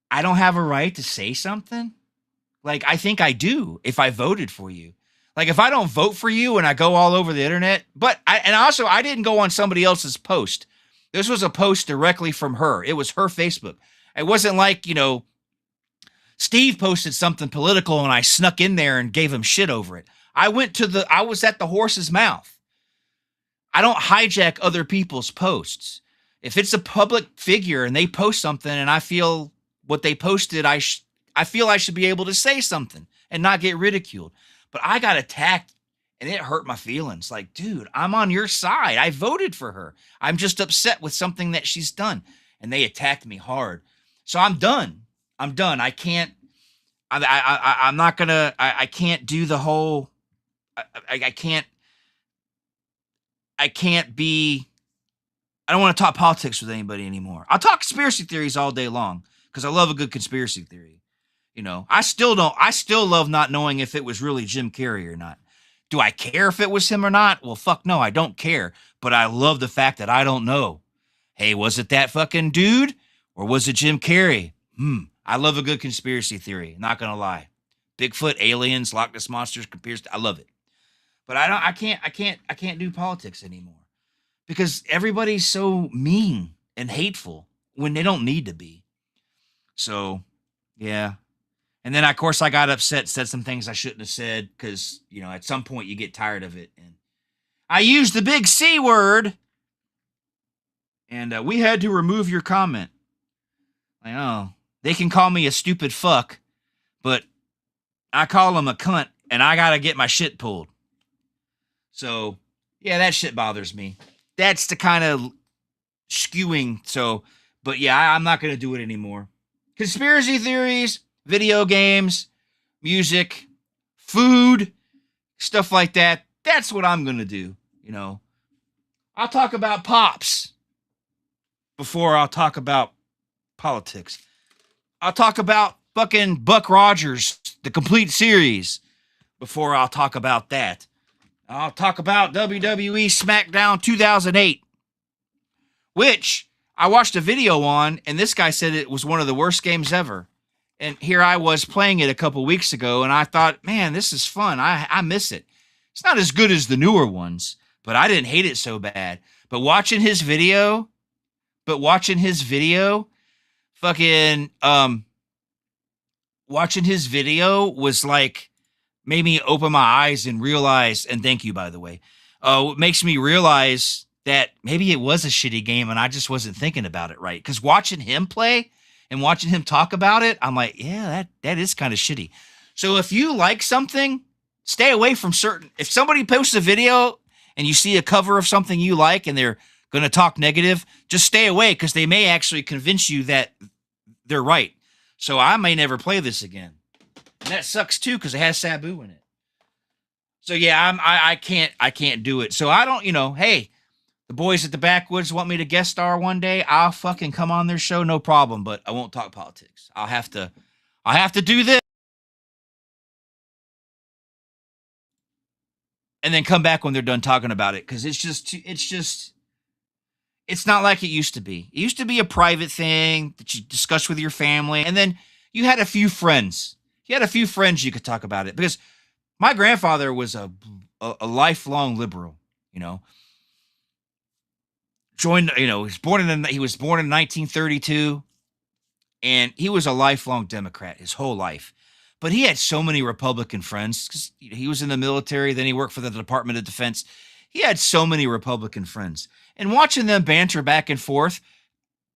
I don't have a right to say something? Like, I think I do if I voted for you. Like, if I don't vote for you and I go all over the internet, I didn't go on somebody else's post. This was a post directly from her. It was her Facebook. It wasn't like, Steve posted something political and I snuck in there and gave him shit over it. I was at the horse's mouth. I don't hijack other people's posts. If it's a public figure and they post something and I feel what they posted, I feel I should be able to say something and not get ridiculed. But I got attacked and it hurt my feelings. Like, dude, I'm on your side. I voted for her. I'm just upset with something that she's done. And they attacked me hard. So I'm done. I can't, I'm not gonna, I can't do the whole, I can't be, I don't want to talk politics with anybody anymore. I'll talk conspiracy theories all day long because I love a good conspiracy theory. I still love not knowing if it was really Jim Carrey or not. Do I care if it was him or not? Well, fuck no, I don't care. But I love the fact that I don't know. Hey, was it that fucking dude or was it Jim Carrey? I love a good conspiracy theory. Not gonna lie. Bigfoot, aliens, Loch Ness monsters, I love it. But I can't do politics anymore because everybody's so mean and hateful when they don't need to be. So, yeah. And then, of course, I got upset, said some things I shouldn't have said because, at some point you get tired of it. And I used the big C word. And we had to remove your comment. Like, oh, they can call me a stupid fuck, but I call them a cunt and I got to get my shit pulled. So, yeah, that shit bothers me. That's the kind of skewing. So, but yeah, I'm not going to do it anymore. Conspiracy theories, video games, music, food, stuff like that. That's what I'm going to do. I'll talk about Pops before I'll talk about politics. I'll talk about fucking Buck Rogers, the complete series, before I'll talk about that. I'll talk about WWE SmackDown 2008, which I watched a video on, and this guy said it was one of the worst games ever. And here I was playing it a couple weeks ago, and I thought, man, this is fun. I miss it. It's not as good as the newer ones, but I didn't hate it so bad. But watching his video, fucking, watching his video was like, made me open my eyes and realize, and thank you, by the way, it makes me realize that maybe it was a shitty game and I just wasn't thinking about it right. Because watching him play and watching him talk about it, I'm like, yeah, that is kind of shitty. So if you like something, stay away from if somebody posts a video and you see a cover of something you like and they're going to talk negative, just stay away because they may actually convince you that they're right. So I may never play this again. And that sucks too because it has Sabu in it. So yeah, I can't do it. So I don't, hey, the boys at the Backwoods want me to guest star one day. I'll fucking come on their show, no problem. But I won't talk politics. I'll have to do this and then come back when they're done talking about it because it's not like it used to be. It used to be a private thing that you discuss with your family, and then you had a few friends. You could talk about it because my grandfather was a lifelong liberal. He was born in 1932, and he was a lifelong Democrat his whole life. But he had so many Republican friends because he was in the military. Then he worked for the Department of Defense. He had so many Republican friends, and watching them banter back and forth,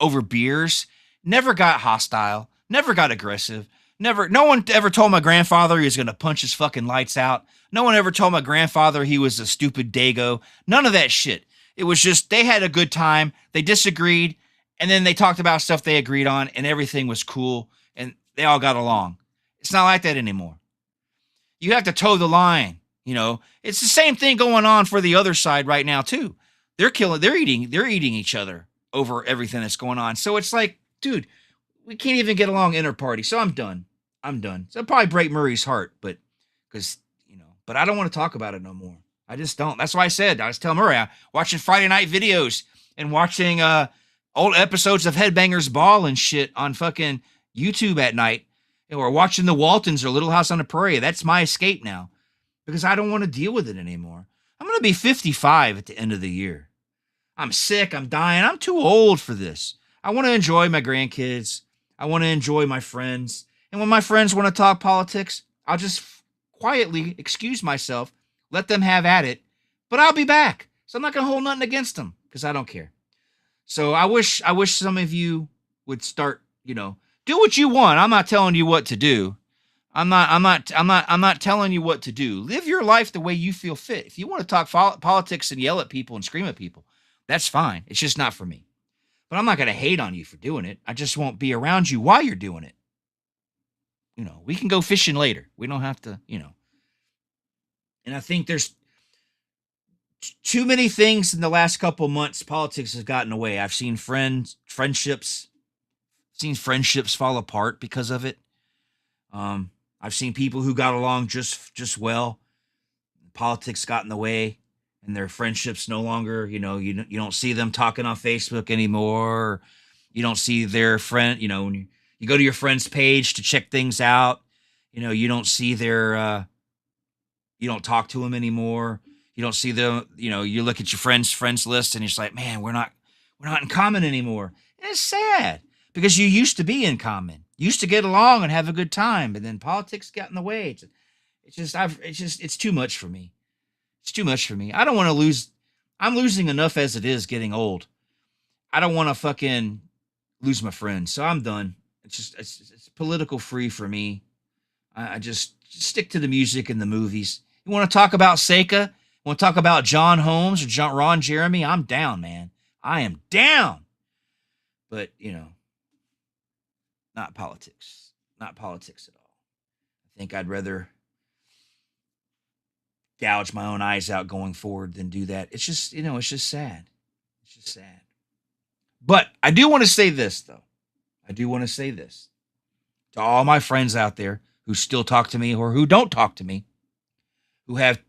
over beers. Never got hostile. Never got aggressive. No one ever told my grandfather he was going to punch his fucking lights out. No one ever told my grandfather he was a stupid dago. None of that shit. It was just they had a good time. They disagreed, and then they talked about stuff they agreed on, and everything was cool, and they all got along. It's not like that anymore. You have to toe the line. It's the same thing going on for the other side right now too. They're eating each other over everything that's going on. So it's like, dude, we can't even get along inter-party. So I'm done. So it'll probably break Murray's heart, but I don't want to talk about it no more. I just don't. That's why I was telling Murray, I'm watching Friday night videos and watching old episodes of Headbangers Ball and shit on fucking YouTube at night. Or watching the Waltons or Little House on the Prairie. That's my escape now because I don't want to deal with it anymore. I'm going to be 55 at the end of the year. I'm sick. I'm dying. I'm too old for this. I want to enjoy my grandkids. I want to enjoy my friends. And when my friends want to talk politics, I'll just quietly excuse myself, let them have at it, but I'll be back. So I'm not going to hold nothing against them because I don't care. So I wish some of you would start, do what you want. I'm not telling you what to do. I'm not telling you what to do. Live your life the way you feel fit. If you want to talk politics and yell at people and scream at people, that's fine. It's just not for me. But I'm not going to hate on you for doing it. I just won't be around you while you're doing it. We can go fishing later. We don't have to, And I think there's too many things in the last couple of months. Politics has gotten away. I've seen friendships fall apart because of it. I've seen people who got along just well. Politics got in the way, and their friendships no longer. You don't see them talking on Facebook anymore. You don't see their friend. When you go to your friend's page to check things out, you don't see their. You don't talk to them anymore. You don't see them. You look at your friends list, and you're just like, man, we're not in common anymore. And it's sad. Because you used to be in common, you used to get along and have a good time, but then politics got in the way. It's too much for me. It's too much for me. I don't want to lose. I'm losing enough as it is getting old. I don't want to fucking lose my friends. So I'm done. It's political free for me. I just stick to the music and the movies. You want to talk about Seika? You want to talk about John Holmes or Ron Jeremy? I'm down, man. I am down. But, not politics. Not politics at all. I think I'd rather gouge my own eyes out going forward than do that. It's just, it's just sad. It's just sad. But I do want to say this, though. I do want to say this to all my friends out there who still talk to me or who don't talk to me, who have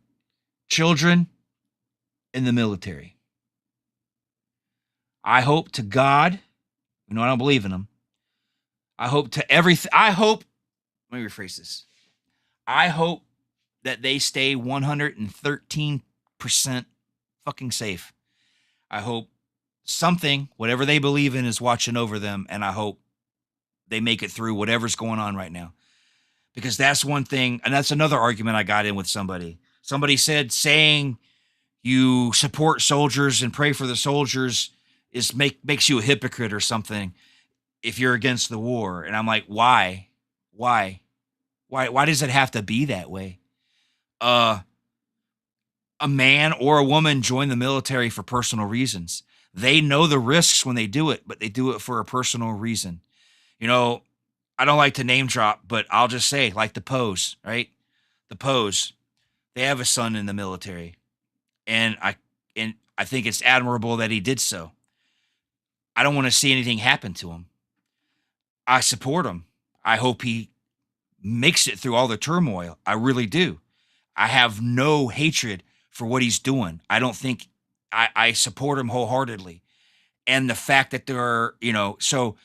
children in the military. I hope to God, I don't believe in them. I hope let me rephrase this. I hope that they stay 113% fucking safe. I hope whatever they believe in is watching over them, and I hope they make it through whatever's going on right now. Because that's one thing, and that's another argument I got in with somebody. Somebody said saying you support soldiers and pray for the soldiers makes you a hypocrite or something if you're against the war. And I'm like, why? Why does it have to be that way? A man or a woman join the military for personal reasons. They know the risks when they do it, but they do it for a personal reason. I don't like to name drop, but I'll just say, like the Pose, right? The Pose, they have a son in the military, and I think it's admirable that he did so. I don't want to see anything happen to him. I support him. I hope he makes it through all the turmoil. I really do. I have no hatred for what he's doing. I don't think I support him wholeheartedly. And the fact that there are, so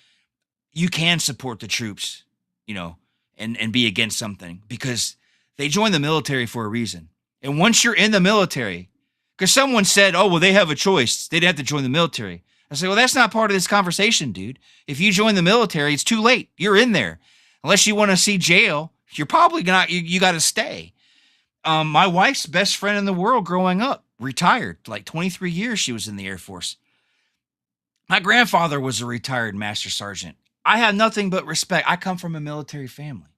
you can support the troops, and be against something because they joined the military for a reason. And once you're in the military, because someone said, oh, well, they have a choice. They didn't have to join the military. I say, well, that's not part of this conversation, dude. If you join the military, it's too late. You're in there. Unless you want to see jail, you're probably not, you got to stay. My wife's best friend in the world growing up, retired, like 23 years she was in the Air Force. My grandfather was a retired master sergeant. I have nothing but respect. I come from a military family.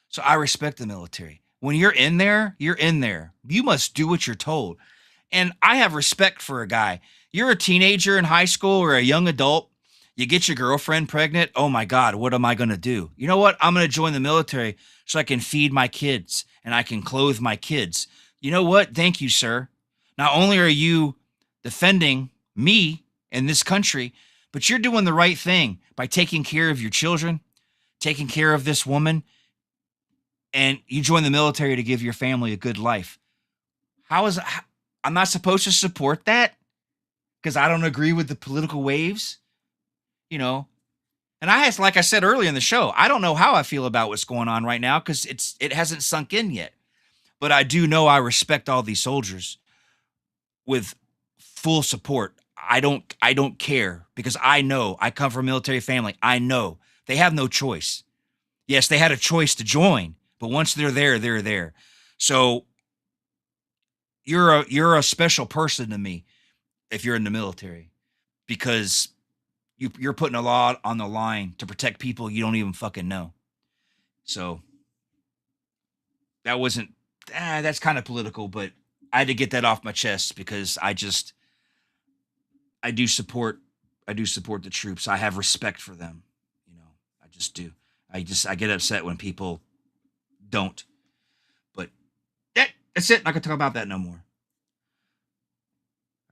So I respect the military. When you're in there, you're in there. You must do what you're told. And I have respect for a guy. You're a teenager in high school or a young adult. You get your girlfriend pregnant. Oh my God, what am I going to do? You know what? I'm going to join the military so I can feed my kids and I can clothe my kids. You know what? Thank you, sir. Not only are you defending me in this country, but you're doing the right thing by taking care of your children, taking care of this woman, and you join the military to give your family a good life. I'm not supposed to support that because I don't agree with the political waves, you know. And like I said earlier in the show, I don't know how I feel about what's going on right now because it hasn't sunk in yet. But I do know I respect all these soldiers with full support. I don't care because I know I come from a military family. I know they have no choice. Yes, they had a choice to join, but once they're there, they're there. So you're a special person to me if you're in the military because you're putting a lot on the line to protect people you don't even fucking know. So that's kind of political, but I had to get that off my chest because I do support the troops. I have respect for them. I just do. I get upset when people don't. But that's it. Not gonna talk about that no more.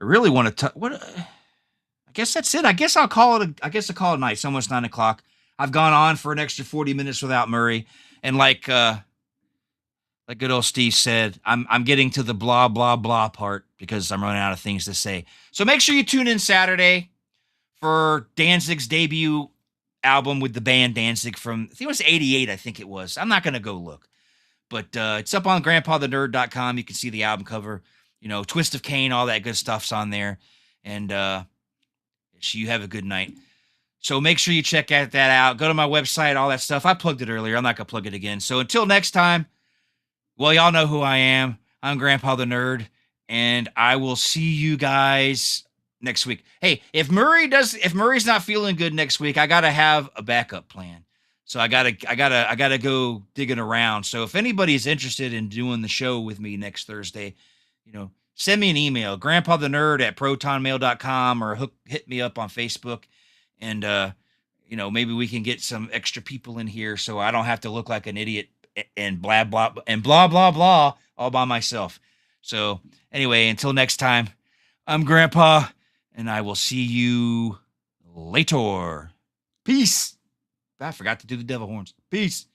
I really want to talk. What? I guess that's it. I guess I'll call it. I'll call it night. It's almost 9:00. I've gone on for an extra 40 minutes without Murray, and like good old Steve said, I'm getting to the blah blah blah part because I'm running out of things to say. So make sure you tune in Saturday for Danzig's debut album with the band Danzig from I think it was '88. I think it was. I'm not gonna go look, but it's up on grandpathenerd.com. You can see the album cover. Twist of Cain, all that good stuff's on there, and you have a good night. So make sure you check that out. Go to my website, all that stuff. I plugged it earlier. I'm not gonna plug it again. So until next time. Well, y'all know who I am. I'm Grandpa the Nerd, and I will see you guys next week. Hey, if Murray's not feeling good next week, I gotta have a backup plan. So I gotta go digging around. So if anybody's interested in doing the show with me next Thursday, send me an email, grandpathenerd@protonmail.com, or hit me up on Facebook, and maybe we can get some extra people in here so I don't have to look like an idiot and blah blah and blah blah blah all by myself. So anyway, until next time, I'm Grandpa, and I will see you later. Peace. I forgot to do the devil horns. Peace.